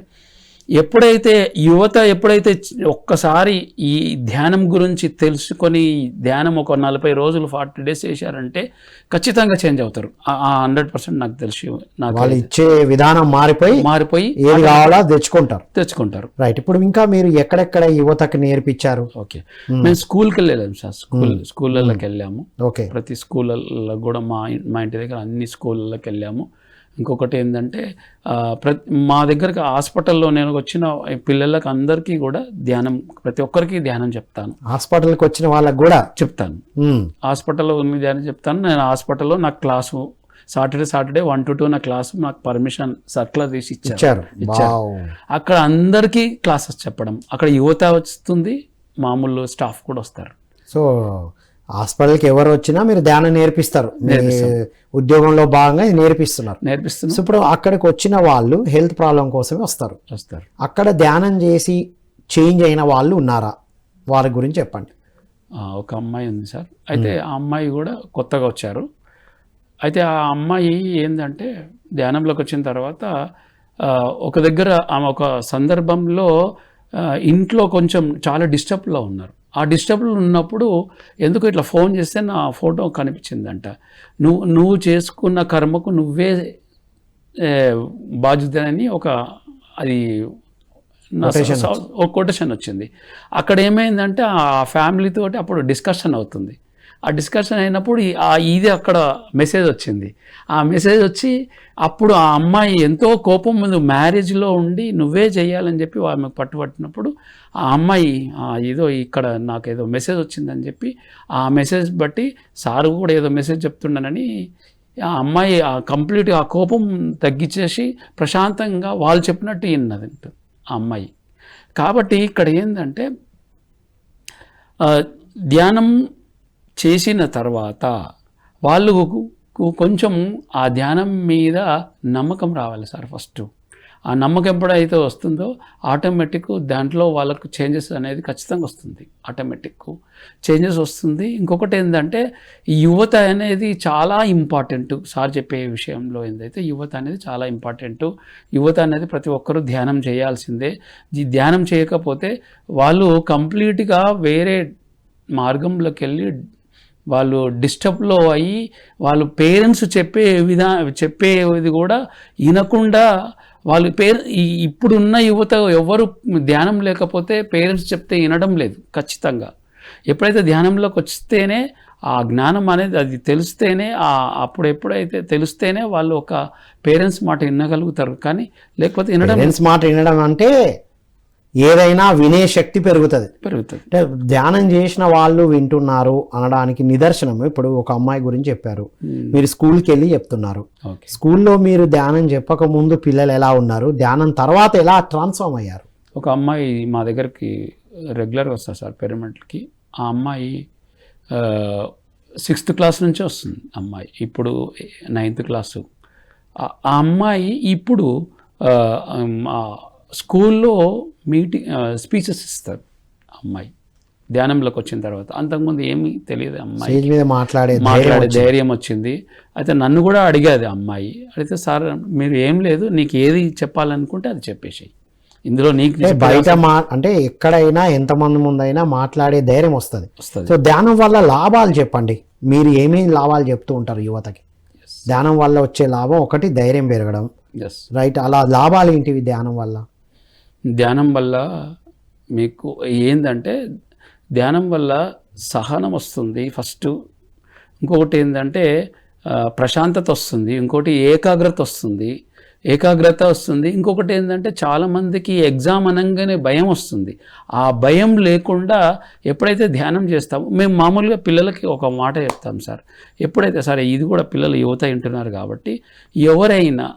S2: ఎప్పుడైతే ఒక్కసారి ఈ ధ్యానం గురించి తెలుసుకొని ధ్యానం ఒక 40 రోజులు 40 days చేశారంటే ఖచ్చితంగా చేంజ్ అవుతారు. 100% నాకు తెలిసి.
S1: వాళ్ళు ఇచ్చే విధానం మారిపోయి ఏది కావాలో తెచ్చుకుంటారు. రైట్, ఇప్పుడు ఇంకా మీరు ఎక్కడెక్కడ యువతకు నేర్పించారు?
S2: ఓకే, మేము స్కూల్కి వెళ్ళాము సార్. స్కూళ్ళకి వెళ్ళాము.
S1: ఓకే,
S2: ప్రతి స్కూళ్ళలో కూడా మా ఇంటి దగ్గర అన్ని స్కూళ్ళకి వెళ్ళాము. ఇంకొకటి ఏంటంటే మా దగ్గరకు హాస్పిటల్లో నేను వచ్చిన పిల్లలకి అందరికీ కూడా ప్రతి ఒక్కరికి ధ్యానం చెప్తాను.
S1: హాస్పిటల్కి వచ్చిన వాళ్ళకి కూడా
S2: చెప్తాను. హాస్పిటల్లో ధ్యానం చెప్తాను. నేను హాస్పిటల్లో నాకు క్లాసు సాటర్డే 1 to 2 నా క్లాసు నాకు పర్మిషన్ సర్కులర్ తీసి ఇచ్చారు. అక్కడ అందరికీ క్లాసెస్ చెప్పడం. అక్కడ యువత వస్తుంది, మామూలు స్టాఫ్ కూడా వస్తారు.
S1: సో హాస్పిటల్కి ఎవరు వచ్చినా మీరు ధ్యానం నేర్పిస్తారు. ఉద్యోగంలో భాగంగా నేర్పిస్తున్నారు. సో ఇప్పుడు అక్కడికి వచ్చిన వాళ్ళు హెల్త్ ప్రాబ్లం కోసమే వస్తారు. అక్కడ ధ్యానం చేసి చేంజ్ అయిన వాళ్ళు ఉన్నారా? వారి గురించి చెప్పండి.
S2: ఒక అమ్మాయి ఉంది సార్. అయితే ఆ అమ్మాయి కూడా కొత్తగా వచ్చారు. అయితే ఆ అమ్మాయి ఏంటంటే ధ్యానంలోకి వచ్చిన తర్వాత ఒక దగ్గర ఆమె ఒక సందర్భంలో ఇంట్లో కొంచెం చాలా డిస్టర్బ్లో ఉన్నారు. ఆ డిస్టర్బ్లో ఉన్నప్పుడు ఎందుకు ఇట్లా ఫోన్ చేస్తే నా ఫోటో కనిపించిందంట. నువ్వు చేసుకున్న కర్మకు నువ్వే బాధ్యతని ఒక కొటేషన్ వచ్చింది. అక్కడ ఏమైందంటే ఆ ఫ్యామిలీతో అప్పుడు డిస్కషన్ అవుతుంది. ఆ డిస్కషన్ అయినప్పుడు ఇది అక్కడ మెసేజ్ వచ్చింది. ఆ మెసేజ్ వచ్చి అప్పుడు ఆ అమ్మాయి ఎంతో కోపం ముందు మ్యారేజ్లో ఉండి నువ్వే చేయాలని చెప్పి ఆమెకు పట్టుబట్టినప్పుడు ఆ అమ్మాయి ఏదో ఇక్కడ నాకు ఏదో మెసేజ్ వచ్చిందని చెప్పి ఆ మెసేజ్ బట్టి సారు కూడా ఏదో మెసేజ్ చెప్తుండనని ఆ అమ్మాయి కంప్లీట్గా ఆ కోపం తగ్గించేసి ప్రశాంతంగా వాళ్ళు చెప్పినట్టు విన్నది ఆ అమ్మాయి. కాబట్టి ఇక్కడ ఏంటంటే ధ్యానం చేసిన తర్వాత వాళ్ళు కొంచెం ఆ ధ్యానం మీద నమ్మకం రావాలి సార్. ఫస్ట్ ఆ నమ్మకం ఎప్పుడైతే వస్తుందో ఆటోమేటిక్ దాంట్లో వాళ్ళకు చేంజెస్ అనేది ఖచ్చితంగా వస్తుంది. ఆటోమేటిక్ చేంజెస్ వస్తుంది. ఇంకొకటి ఏంటంటే యువత అనేది చాలా ఇంపార్టెంట్. సార్ చెప్పే విషయంలో ఏంటైతే యువత అనేది చాలా ఇంపార్టెంట్. యువత అనేది ప్రతి ఒక్కరూ ధ్యానం చేయాల్సిందే. ఈ ధ్యానం చేయకపోతే వాళ్ళు కంప్లీట్గా వేరే మార్గంలోకి వెళ్ళి వాళ్ళు డిస్టర్బ్లో అయ్యి వాళ్ళు పేరెంట్స్ చెప్పేది కూడా వినకుండా వాళ్ళు ఇప్పుడున్న యువత ఎవరు ధ్యానం లేకపోతే పేరెంట్స్ చెప్తే వినడం లేదు. ఖచ్చితంగా ఎప్పుడైతే ధ్యానంలోకి వస్తేనే ఆ జ్ఞానం అనేది అది తెలిస్తేనే అప్పుడు ఎప్పుడైతే తెలిస్తేనే వాళ్ళు ఒక పేరెంట్స్ మాట వినగలుగుతారు. కానీ లేకపోతే వినడం
S1: పేరెంట్స్ మాట వినడం అంటే ఏదైనా వినే శక్తి పెరుగుతుంది. అంటే ధ్యానం చేసిన వాళ్ళు వింటున్నారు అనడానికి నిదర్శనం ఇప్పుడు ఒక అమ్మాయి గురించి చెప్పారు. మీరు స్కూల్కి వెళ్ళి చెప్తున్నారు. స్కూల్లో మీరు ధ్యానం చెప్పక ముందు పిల్లలు ఎలా ఉన్నారు, ధ్యానం తర్వాత ఎలా ట్రాన్స్ఫార్మ్ అయ్యారు?
S2: ఒక అమ్మాయి మా దగ్గరికి రెగ్యులర్గా వస్తారు సార్ పిరమిడ్కి. ఆ అమ్మాయి 6th క్లాస్ నుంచి వస్తుంది అమ్మాయి, ఇప్పుడు 9th క్లాసు. ఆ అమ్మాయి ఇప్పుడు స్కూల్లో స్పీచెస్ ఇస్తారు అమ్మాయి ధ్యానంలోకి వచ్చిన తర్వాత. అంతకుముందు ఏమీ తెలియదు అమ్మాయి
S1: మీద మాట్లాడే
S2: ధైర్యం వచ్చింది. అయితే నన్ను కూడా అడిగేది అమ్మాయి. అడిగితే సార్ మీరు ఏం లేదు, నీకు ఏది చెప్పాలనుకుంటే అది చెప్పేసాయి, ఇందులో నీకు
S1: బయట అంటే ఎక్కడైనా ఎంతమంది ముందైనా మాట్లాడే ధైర్యం వస్తుంది. సో ధ్యానం వల్ల లాభాలు చెప్పండి. మీరు ఏమేమి లాభాలు చెప్తూ ఉంటారు యువతకి? ధ్యానం వల్ల వచ్చే లాభం ఒకటి ధైర్యం పెరగడం, రైట్? అలా లాభాలు ఏంటివి ధ్యానం వల్ల?
S2: ధ్యానం వల్ల మీకు ఏంటంటే ధ్యానం వల్ల సహనం వస్తుంది ఫస్ట్. ఇంకొకటి ఏంటంటే ప్రశాంతత వస్తుంది. ఇంకోటి ఏకాగ్రత వస్తుంది. ఇంకొకటి ఏంటంటే చాలామందికి ఎగ్జామ్ అనగానే భయం వస్తుంది. ఆ భయం లేకుండా ఎప్పుడైతే ధ్యానం చేస్తామో, మేము మామూలుగా పిల్లలకి ఒక మాట చెప్తాం సార్, ఎప్పుడైతే సరే ఇది కూడా పిల్లలు యువత వింటున్నారు కాబట్టి, ఎవరైనా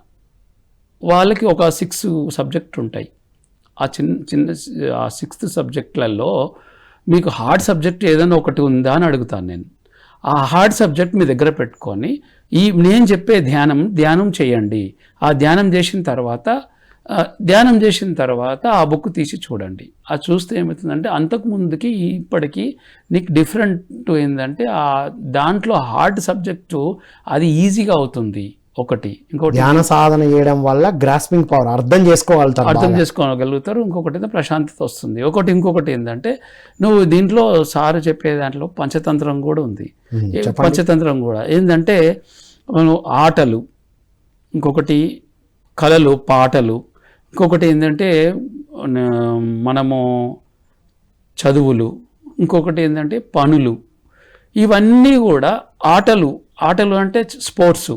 S2: వాళ్ళకి ఒక 6 సబ్జెక్ట్ ఉంటాయి. ఆ చిన్న 6 సబ్జెక్టులలో మీకు హార్డ్ సబ్జెక్ట్ ఏదైనా ఒకటి ఉందా అని అడుగుతాను నేను. ఆ హార్డ్ సబ్జెక్ట్ మీ దగ్గర పెట్టుకొని నేను చెప్పే ధ్యానం చేయండి. ఆ ధ్యానం చేసిన తర్వాత ఆ బుక్ తీసి చూడండి. అది చూస్తే ఏమవుతుందంటే అంతకుముందుకి ఇప్పటికీ నీకు డిఫరెంట్ ఏంటంటే దాంట్లో హార్డ్ సబ్జెక్టు అది ఈజీగా అవుతుంది ఒకటి. ఇంకోటి
S1: ధ్యాన సాధన చేయడం వల్ల గ్రాస్పింగ్ పవర్ అర్థం చేసుకోగలుగుతారు.
S2: ఇంకొకటి ప్రశాంతత వస్తుంది. ఇంకొకటి ఏంటంటే నువ్వు దీంట్లో సారు చెప్పే దాంట్లో పంచతంత్రం కూడా ఉంది. పంచతంత్రం కూడా ఏంటంటే ఆటలు, ఇంకొకటి కళలు, పాటలు, ఇంకొకటి ఏంటంటే మనము చదువులు, ఇంకొకటి ఏంటంటే పనులు. ఇవన్నీ కూడా ఆటలు అంటే స్పోర్ట్స్.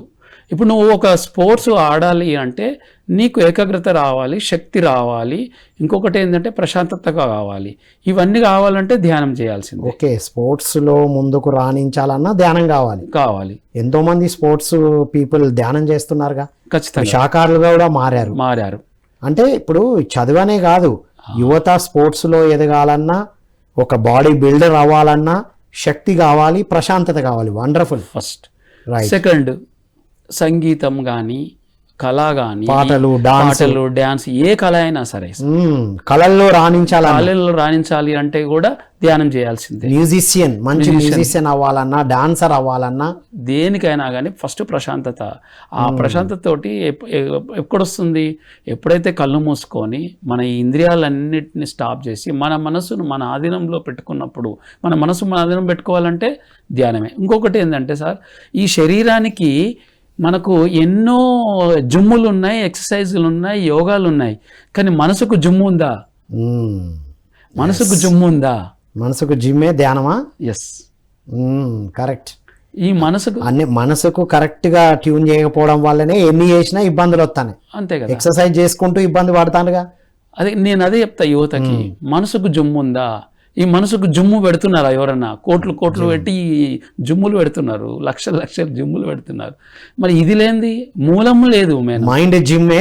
S2: ఇప్పుడు నువ్వు ఒక స్పోర్ట్స్ ఆడాలి అంటే నీకు ఏకాగ్రత రావాలి, శక్తి రావాలి, ఇంకొకటి ఏంటంటే ప్రశాంతత కావాలి. ఇవన్నీ కావాలంటే ధ్యానం చేయాల్సింది.
S1: ఓకే, స్పోర్ట్స్లో ముందుకు రాణించాలన్నా ధ్యానం కావాలి. ఎంతో మంది స్పోర్ట్స్ పీపుల్ ధ్యానం చేస్తున్నారుగా,
S2: ఖచ్చితంగా
S1: శాఖారులుగా కూడా మారారు. అంటే ఇప్పుడు చదువనే కాదు, యువత స్పోర్ట్స్లో ఎదగాలన్నా, ఒక బాడీ బిల్డర్ అవ్వాలన్నా శక్తి కావాలి, ప్రశాంతత కావాలి. వండర్ఫుల్.
S2: ఫస్ట్. సెకండ్, సంగీతం కానీ, కళ కానీ,
S1: పాటలు,
S2: డాన్స్, ఏ కళ అయినా సరే
S1: కళల్లో రాణించాలి
S2: అంటే కూడా ధ్యానం చేయాల్సిందే.
S1: మంచి మ్యూజిషియన్ అవ్వాలన్నా, డాన్సర్ అవ్వాలన్నా,
S2: దేనికైనా కానీ ఫస్ట్ ప్రశాంతత. ఆ ప్రశాంతత తోటి ఎక్కడొస్తుంది? ఎప్పుడైతే కళ్ళు మూసుకొని మన ఇంద్రియాలన్నిటిని స్టాప్ చేసి మన మనసును మన ఆధీనంలో పెట్టుకున్నప్పుడు, మన ఆధీనం పెట్టుకోవాలంటే ధ్యానమే. ఇంకొకటి ఏంటంటే సార్, ఈ శరీరానికి మనకు ఎన్నో జుమ్ములు ఉన్నాయి, ఎక్సర్సైజులు ఉన్నాయి, యోగాలు ఉన్నాయి, కానీ మనసుకు జుమ్ము ఉందా? మనసుకు జిమ్మే ధ్యానమా? Yes,
S1: correct.
S2: ఈ
S1: మనసుకు కరెక్ట్ గా ట్యూన్ చేయకపోవడం వల్లనే ఎన్ని చేసినా ఇబ్బందులు వస్తాయి.
S2: అంతే కదా,
S1: ఎక్సర్సైజ్ చేసుకుంటూ ఇబ్బంది పడతానుగా.
S2: నేను అదే చెప్తా యువతకి, మనసుకు జుమ్ము ఉందా? ఈ మనసుకు జుమ్ము పెడుతున్నారా ఎవరన్నా? కోట్లు పెట్టి జుమ్ములు పెడుతున్నారు, లక్షల జుమ్ములు పెడుతున్నారు. మరి ఇది లేనిది మూలం లేదు.
S1: మైండ్ జిమ్మే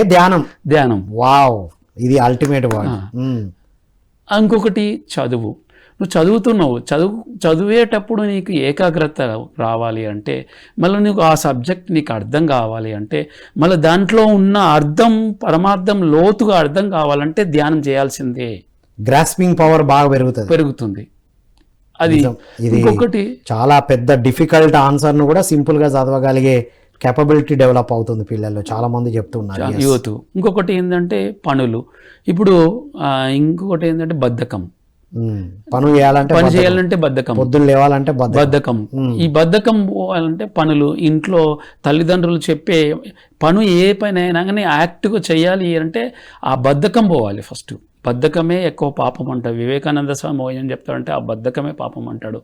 S1: ధ్యానం. వావ్, ఇది అల్టిమేట్ వర్డ్.
S2: ఇంకొకటి చదువు. నువ్వు చదువుతున్నావు, చదివేటప్పుడు నీకు ఏకాగ్రత రావాలి అంటే, మళ్ళీ నీకు ఆ సబ్జెక్ట్ నీకు అర్థం కావాలి అంటే, మళ్ళీ దాంట్లో ఉన్న పరమార్థం లోతుగా అర్థం కావాలంటే ధ్యానం చేయాల్సిందే.
S1: గ్రాస్పింగ్ పవర్ బాగా
S2: పెరుగుతుంది. అది ఇంకొకటి
S1: చాలా పెద్ద డిఫికల్ట్ ఆన్సర్ ను కూడా సింపుల్ గా చదవగలిగే కేపబిలిటీ డెవలప్ అవుతుంది పిల్లల్లో, చాలా మంది చెప్తున్నారు
S2: యూత్. ఇంకొకటి ఏంటంటే పనులు. ఇప్పుడు ఇంకొకటి ఏంటంటే బద్ధకం.
S1: పని చేయాలంటే
S2: బద్ధకం,
S1: పొద్దున్న లేవాలంటే
S2: బద్ధకం. ఈ బద్ధకం పోవాలంటే పనులు, ఇంట్లో తల్లిదండ్రులు చెప్పే ఏ పని అయినా కానీ యాక్టివ్గా చేయాలి అంటే ఆ బద్ధకం పోవాలి ఫస్ట్. బద్ధకమే ఎక్కువ పాపం అంటాడు. వివేకానంద స్వామి ఏం చెప్తాడంటే ఆ బద్ధకమే పాపం అంటాడు.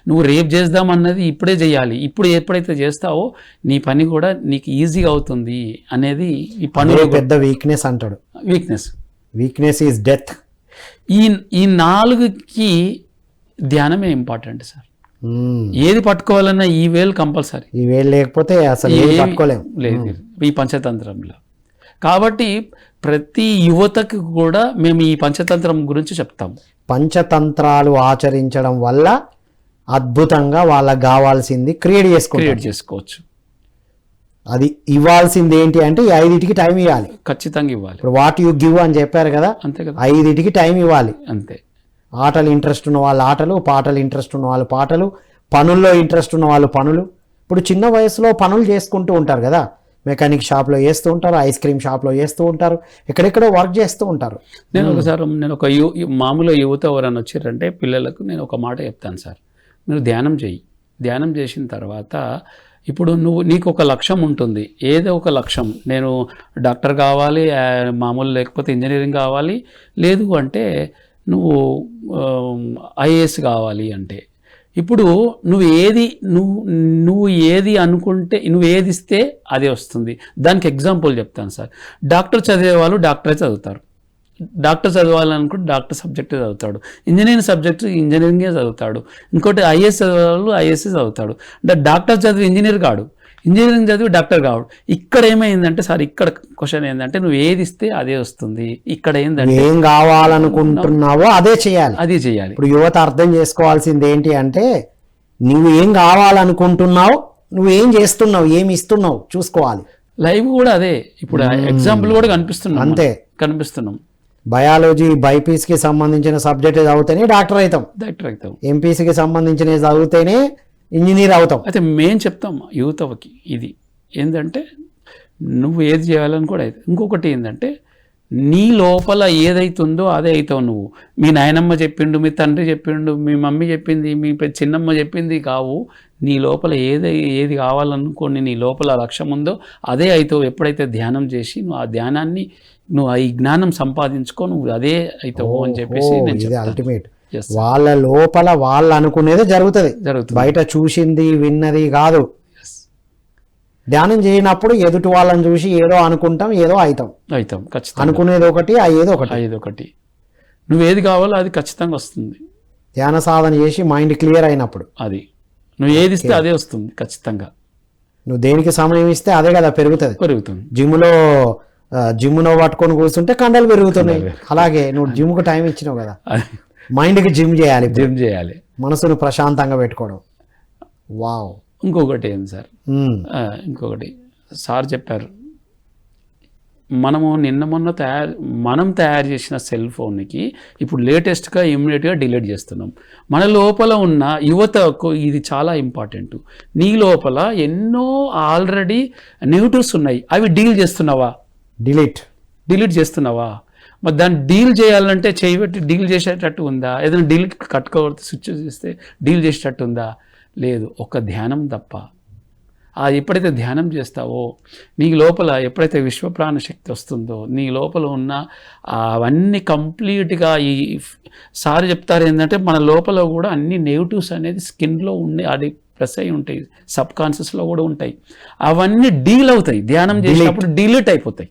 S2: నువ్వు రేపు చేద్దామన్నది ఇప్పుడే చేయాలి. ఇప్పుడు ఎప్పుడైతే చేస్తావో నీ పని కూడా నీకు ఈజీగా అవుతుంది అనేది ఈ పనులు
S1: పెద్ద వీక్నెస్ అంటాడు. Weakness is death.
S2: ఈ 4కి ధ్యానమే ఇంపార్టెంట్ సార్. ఏది పట్టుకోవాలన్నా ఈ వేలు కంపల్సరీ.
S1: ఈ వేలు లేకపోతే అసలు పట్టుకోలేము
S2: లేదు ఈ పంచతంత్రంలో. కాబట్టి ప్రతి యువతకు కూడా మేము ఈ పంచతంత్రం గురించి చెప్తాము.
S1: పంచతంత్రాలు ఆచరించడం వల్ల అద్భుతంగా వాళ్ళకి కావాల్సింది క్రియేట్
S2: చేసుకోవచ్చు.
S1: అది ఇవ్వాల్సింది ఏంటి అంటే ఈ 5టికి టైం ఇవ్వాలి,
S2: ఖచ్చితంగా ఇవ్వాలి.
S1: ఇప్పుడు వాట్ యు గివ్ అని చెప్పారు కదా,
S2: అంతే కదా,
S1: 5టికి టైం ఇవ్వాలి.
S2: అంతే.
S1: ఆటలు ఇంట్రెస్ట్ ఉన్న వాళ్ళు ఆటలు, పాటలు ఇంట్రెస్ట్ ఉన్న వాళ్ళు పాటలు, పనుల్లో ఇంట్రెస్ట్ ఉన్న వాళ్ళు పనులు. ఇప్పుడు చిన్న వయసులో పనులు చేసుకుంటూ ఉంటారు కదా, మెకానిక్ షాప్లో చేస్తూ ఉంటారు, ఐస్ క్రీమ్ షాప్లో చేస్తూ ఉంటారు, ఎక్కడెక్కడో వర్క్ చేస్తూ ఉంటారు.
S2: నేను ఒక మామూలు యువత ఎవరైనా వచ్చారంటే పిల్లలకు నేను ఒక మాట చెప్తాను సార్, మీరు ధ్యానం చేయి. ధ్యానం చేసిన తర్వాత ఇప్పుడు నీకు ఒక లక్ష్యం ఉంటుంది, ఏదో ఒక లక్ష్యం. నేను డాక్టర్ కావాలి, మామూలు లేకపోతే ఇంజనీరింగ్ కావాలి, లేదు అంటే నువ్వు ఐఏఎస్ కావాలి అంటే ఇప్పుడు నువ్వు ఏది అనుకుంటే, నువ్వు ఏది ఇస్తే అదే వస్తుంది. దానికి ఎగ్జాంపుల్ చెప్తాను సార్. డాక్టర్ చదివే వాళ్ళు డాక్టరే చదువుతారు, డాక్టర్ చదవాలనుకుంటే డాక్టర్ సబ్జెక్టే చదువుతాడు, ఇంజనీరింగ్ సబ్జెక్టు ఇంజనీరింగే చదువుతాడు, ఇంకోటి ఐఏఎస్ చదివే వాళ్ళు ఐఏఎస్ చదువుతాడు. అంటే డాక్టర్ చదివి ఇంజనీర్ కాడు, ఇంజనీరింగ్ చదివి డాక్టర్ కావడు. ఇక్కడ ఏమైందంటే సార్, ఇక్కడ క్వశ్చన్ ఏంటంటే నువ్వు ఏది ఇస్తే అదే వస్తుంది. ఇక్కడ ఏంటంటే
S1: ఏం కావాలనుకుంటున్నావో అదే చేయాలి. ఇప్పుడు యువత అర్థం చేసుకోవాల్సింది ఏంటి అంటే నువ్వు ఏం కావాలనుకుంటున్నావు, నువ్వు ఏం చేస్తున్నావు, ఏమి ఇస్తున్నావు చూసుకోవాలి.
S2: లైవ్ కూడా అదే. ఇప్పుడు ఎగ్జాంపుల్ కూడా కనిపిస్తున్నాం.
S1: బయాలజీ బైపీసీకి సంబంధించిన సబ్జెక్ట్ చదివితేనే డాక్టర్ అవుతాం, ఎంపీసీకి సంబంధించిన చదివితేనే ఇంజనీర్ అవుతాం.
S2: అయితే మేము చెప్తాం యువతకి ఇది ఏంటంటే నువ్వు ఏది చేయాలని కూడా అయితే. ఇంకొకటి ఏంటంటే నీ లోపల ఏదైతుందో అదే అవుతావు నువ్వు. మీ నాయనమ్మ చెప్పిండు, మీ తండ్రి చెప్పిండు, మీ మమ్మీ చెప్పింది, మీ చిన్నమ్మ చెప్పింది కావు. నీ లోపల ఏది కావాలనుకోని నీ లోపల లక్ష్యం ఉందో అదే అవుతావు. ఎప్పుడైతే ధ్యానం చేసి నువ్వు ఆ ధ్యానాన్ని నువ్వు ఈ జ్ఞానం సంపాదించుకో, నువ్వు అదే అవుతావు అని చెప్పేసి నేను
S1: అల్టిమేట్. వాళ్ళ లోపల వాళ్ళు అనుకునేదే జరుగుతుంది, బయట చూసింది విన్నది కాదు. ధ్యానం చేయనప్పుడు ఎదుటి వాళ్ళని చూసి ఏదో అనుకుంటాం, ఏదో అవుతాం.
S2: ఖచ్చితంగా
S1: అనుకునేది ఒకటి,
S2: ఏదో ఒకటి. నువ్వు ఏది కావాలో అది ఖచ్చితంగా వస్తుంది.
S1: ధ్యాన సాధన చేసి మైండ్ క్లియర్ అయినప్పుడు
S2: అది నువ్వు ఏది ఇస్తే అదే వస్తుంది ఖచ్చితంగా.
S1: నువ్వు దేనికి సమయం ఇస్తే అదే కదా పెరుగుతుంది. జిమ్లో పట్టుకొని కూర్చుంటే కండలు పెరుగుతున్నాయి. అలాగే నువ్వు జిమ్కు టైం ఇచ్చినావు కదా, మైండ్కి జిమ్ చేయాలి, మనసును ప్రశాంతంగా పెట్టుకోవడం. వావ్.
S2: ఇంకొకటి ఏంది సార్, ఇంకొకటి సార్ చెప్పారు, మనము మనం తయారు చేసిన సెల్ ఫోన్కి ఇప్పుడు లేటెస్ట్గా ఇమ్మీడియట్గా డిలీట్ చేస్తున్నాం. మన లోపల ఉన్న యువతకు ఇది చాలా ఇంపార్టెంట్. నీ లోపల ఎన్నో ఆల్రెడీ నెగిటివ్స్ ఉన్నాయి, అవి డిలీట్ చేస్తున్నావా? మరి దాన్ని డీల్ చేయాలంటే చేయబెట్టి డీల్ చేసేటట్టు ఉందా? ఏదైనా డీల్ కట్టుకోవద్దు, స్విచ్ చేస్తే డీల్ చేసేటట్టు ఉందా? లేదు, ఒక ధ్యానం తప్ప. ఎప్పుడైతే ధ్యానం చేస్తావో నీ లోపల ఎప్పుడైతే విశ్వప్రాణ శక్తి వస్తుందో నీ లోపల ఉన్న అవన్నీ కంప్లీట్గా సార్ చెప్తారు ఏంటంటే మన లోపల కూడా అన్ని నెగిటివ్స్ అనేది స్కిన్లో ఉండి అది ప్రెస్ అయి ఉంటాయి, సబ్ కాన్షియస్లో కూడా ఉంటాయి. అవన్నీ డీల్ అవుతాయి, ధ్యానం చేసినప్పుడు డిలీట్ అయిపోతాయి.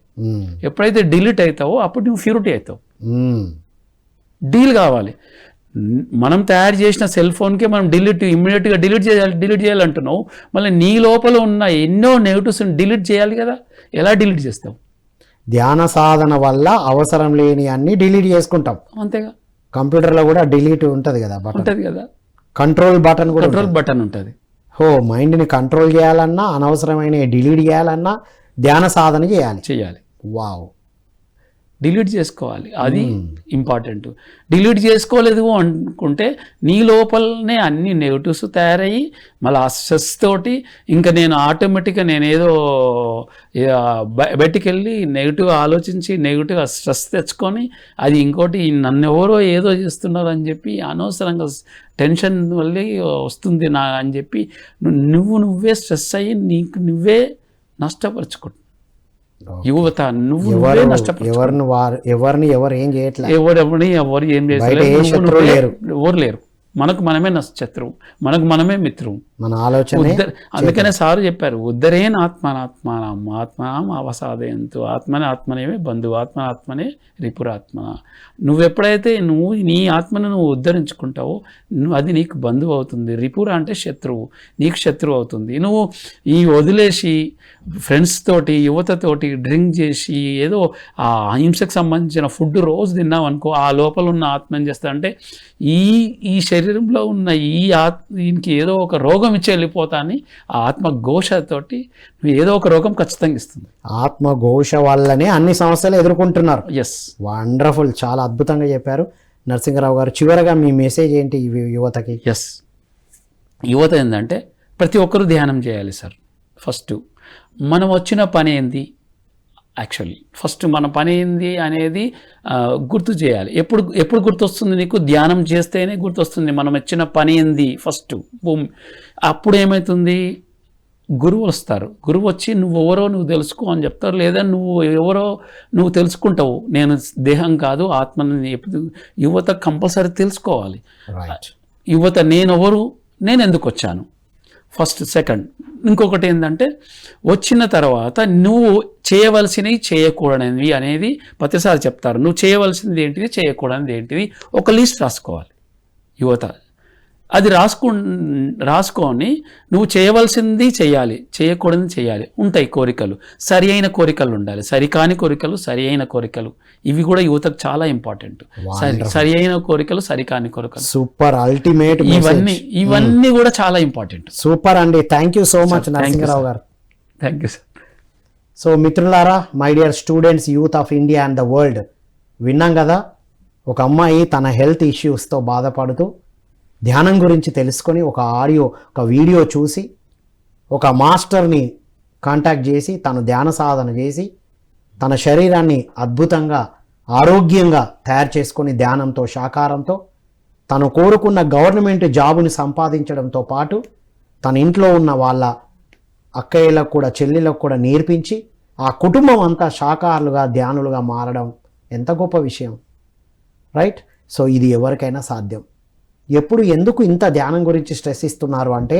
S2: ఎప్పుడైతే డిలీట్ అవుతావో అప్పుడు నువ్వు ప్యూరిటీ అవుతావు. డీల్ కావాలి. మనం తయారు చేసిన సెల్ ఫోన్కే మనం ఇమ్మీడియట్గా డిలీట్ చేయాలంటున్నావు. మళ్ళీ నీ లోపల ఉన్న ఎన్నో నెగిటివ్స్ని డిలీట్ చేయాలి కదా, ఎలా డిలీట్ చేస్తావు?
S1: ధ్యాన సాధన వల్ల అవసరం లేని అన్ని డిలీట్ చేసుకుంటాం.
S2: అంతేగా.
S1: కంప్యూటర్లో కూడా డిలీట్ ఉంటుంది కదా, కంట్రోల్ బటన్ ఉంటుంది. మైండ్ని కంట్రోల్ చేయాలన్నా, అనవసరమైన డిలీట్ చేయాలన్నా ధ్యాన సాధన చేయాలి. వావ్.
S2: డిలీట్ చేసుకోవాలి, అది ఇంపార్టెంట్. డిలీట్ చేసుకోలేదు అనుకుంటే నీ లోపలనే అన్ని నెగిటివ్స్ తయారయ్యి మళ్ళీ ఆ స్ట్రెస్ తోటి ఇంకా నేను ఆటోమేటిక్గా నేనేదో బయటికి వెళ్ళి నెగిటివ్ ఆలోచించి నెగిటివ్గా స్ట్రెస్ తెచ్చుకొని అది ఇంకోటి నన్ను ఎవరో ఏదో చేస్తున్నారు అని చెప్పి అనవసరంగా టెన్షన్ వల్లే వస్తుంది అని చెప్పి నువ్వే స్ట్రెస్ అయ్యి నీకు నువ్వే నష్టపరుచుకుంటు. యువత నువ్వే
S1: ఎవరు
S2: నష్టపరచు.
S1: ఎవరిని ఎవరు ఏం చేయట్లేదు,
S2: ఎవరు ఏం
S1: బయట ఏ
S2: చేస్తారు,
S1: శత్రువు లేరు.
S2: ఎవరు లేరు. మనకు మనమే శత్రువు, మనకు మనమే మిత్రువు.
S1: మన ఆలోచన.
S2: అందుకనే సారు చెప్పారు, ఉద్ధరేన్ ఆత్మనాత్మానం ఆత్మనాం అవసాదయంతు ఆత్మనే ఆత్మనేమే బంధువు ఆత్మనే రిపురాత్మ. నువ్వు ఎప్పుడైతే నీ ఆత్మను నువ్వు ఉద్ధరించుకుంటావో అది నీకు బంధువు అవుతుంది. రిపుర అంటే శత్రువు, నీకు శత్రువు అవుతుంది. నువ్వు ఈ వదిలేసి ఫ్రెండ్స్ తోటి యువతతోటి డ్రింక్ చేసి ఏదో ఆ అహింసకు సంబంధించిన ఫుడ్ రోజు తిన్నావు అనుకో, ఆ లోపల ఉన్న ఆత్మ ఏం చేస్తా అంటే ఈ శరీరంలో ఉన్న దీనికి ఏదో ఒక రోగం ఇచ్చి వెళ్ళిపోతా అని ఆ ఆత్మ ఘోషతోటి నువ్వు ఏదో ఒక రోగం ఖచ్చితంగా ఇస్తుంది.
S1: ఆత్మ ఘోష వల్లనే అన్ని సమస్యలు ఎదుర్కొంటున్నారు.
S2: ఎస్,
S1: వండర్ఫుల్, చాలా అద్భుతంగా చెప్పారు నరసింహరావు గారు. చివరగా మీ మెసేజ్ ఏంటి యువతకి?
S2: ఎస్, యువత ఏంటంటే ప్రతి ఒక్కరూ ధ్యానం చేయాలి సార్. ఫస్ట్ మనం వచ్చిన పని ఏంది, యాక్చువల్లీ ఫస్ట్ మన పని ఏంది అనేది గుర్తు చేయాలి. ఎప్పుడు గుర్తొస్తుంది నీకు? ధ్యానం చేస్తేనే గుర్తొస్తుంది మనం వచ్చిన పని ఏంది ఫస్ట్. అప్పుడు ఏమవుతుంది, గురువు వస్తారు. గురువు వచ్చి నువ్వెవరో నువ్వు తెలుసుకో అని చెప్తారు, లేదా నువ్వు ఎవరో నువ్వు తెలుసుకుంటావు. నేను దేహం కాదు ఆత్మని. యువత కంపల్సరీ తెలుసుకోవాలి. యువత నేనెవరు, నేను ఎందుకు వచ్చాను ఫస్ట్. సెకండ్, ఇంకొకటి ఏంటంటే వచ్చిన తర్వాత నువ్వు చేయవలసినవి చేయకూడనివి అనేది ప్రతిసారి చెప్తారు. నువ్వు చేయవలసింది ఏంటిది, చేయకూడనిది ఏంటిది ఒక లిస్ట్ రాసుకోవాలి యువత. అది రాసుకొని నువ్వు చేయవలసింది చేయాలి, చేయకూడనిది చేయాలి. ఉంటాయి కోరికలు, సరి అయిన కోరికలు ఉండాలి, సరికాని కోరికలు, సరి అయిన కోరికలు. ఇవి కూడా యువతకు చాలా ఇంపార్టెంట్. సరి అయిన కోరికలు, సరికాని కోరికలు.
S1: Super, ultimate.
S2: ఇవన్నీ కూడా చాలా ఇంపార్టెంట్.
S1: సూపర్ అండి. Thank you so much Narasimharao garu.
S2: Thank you sir.
S1: So మిత్రులారా, my dear students, youth of India and the world, విన్నాం కదా, ఒక అమ్మాయి తన హెల్త్ ఇష్యూస్తో బాధపడుతూ ధ్యానం గురించి తెలుసుకొని ఒక వీడియో చూసి ఒక మాస్టర్ని కాంటాక్ట్ చేసి తను ధ్యాన సాధన చేసి తన శరీరాన్ని అద్భుతంగా ఆరోగ్యంగా తయారు చేసుకొని ధ్యానంతో శాకారంతో తను కోరుకున్న గవర్నమెంట్ జాబుని సంపాదించడంతో పాటు తన ఇంట్లో ఉన్న వాళ్ళ అక్కయ్యలకు కూడా చెల్లెలకు కూడా నేర్పించి ఆ కుటుంబం అంతా శాకాహారులుగా ధ్యానులుగా మారడం ఎంత గొప్ప విషయం, రైట్? సో ఇది ఎవరికైనా సాధ్యం. ఎందుకు ఇంత ధ్యానం గురించి స్ట్రెస్ ఇస్తున్నారు అంటే,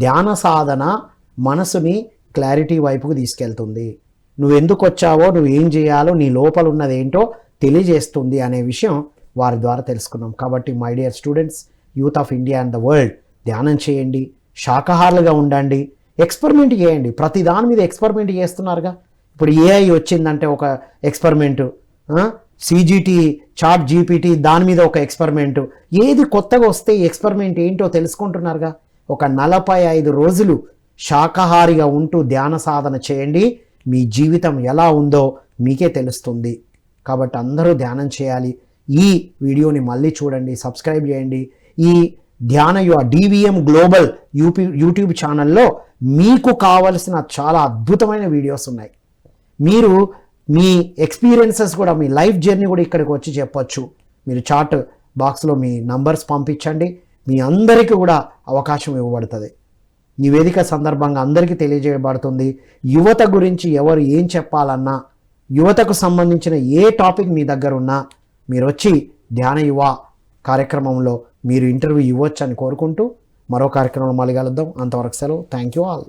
S1: ధ్యాన సాధన మనసుని క్లారిటీ వైపుకు తీసుకెళ్తుంది. నువ్వు ఎందుకు వచ్చావో, నువ్వు ఏం చేయాలో, నీ లోపల ఉన్నది ఏంటో తెలియజేస్తుంది అనే విషయం వారి ద్వారా తెలుసుకున్నాం. కాబట్టి my dear students, youth of India and the world, ధ్యానం చేయండి, శాకాహారులుగా ఉండండి, ఎక్స్పెరిమెంట్ చేయండి. ప్రతి దాని మీద ఎక్స్పెరిమెంట్ చేస్తున్నారుగా. ఇప్పుడు ఏఐ వచ్చిందంటే ఒక ఎక్స్పెరిమెంటు, CGT చాట్ GPT దాని మీద ఒక ఎక్స్పెరిమెంటు. ఏది కొత్తగా వస్తే ఎక్స్పెరిమెంట్ ఏంటో తెలుసుకుంటున్నారుగా. ఒక 45 రోజులు శాకాహారిగా ఉంటూ ధ్యాన సాధన చేయండి, మీ జీవితం ఎలా ఉందో మీకే తెలుస్తుంది. కాబట్టి అందరూ ధ్యానం చేయాలి. ఈ వీడియోని మళ్ళీ చూడండి, సబ్స్క్రైబ్ చేయండి. ఈ ధ్యాన DVM గ్లోబల్ యూట్యూబ్ ఛానల్లో మీకు కావలసిన చాలా అద్భుతమైన వీడియోస్ ఉన్నాయి. మీరు మీ ఎక్స్పీరియన్సెస్ కూడా, మీ లైఫ్ జర్నీ కూడా ఇక్కడికి వచ్చి చెప్పొచ్చు. మీరు చాట్ బాక్స్లో మీ నంబర్స్ పంపించండి, మీ అందరికీ కూడా అవకాశం ఇవ్వబడుతుంది. ఈ వేదిక సందర్భంగా అందరికీ తెలియజేయబడుతుంది. యువత గురించి ఎవరు ఏం చెప్పాలన్నా, యువతకు సంబంధించిన ఏ టాపిక్ మీ దగ్గర ఉన్నా మీరు వచ్చి ధ్యాన యువ కార్యక్రమంలో మీరు ఇంటర్వ్యూ ఇవ్వచ్చు అని కోరుకుంటూ మరో కార్యక్రమంలో మళ్ళీ కలుద్దాం. అంతవరకు సెలవు. Thank you all.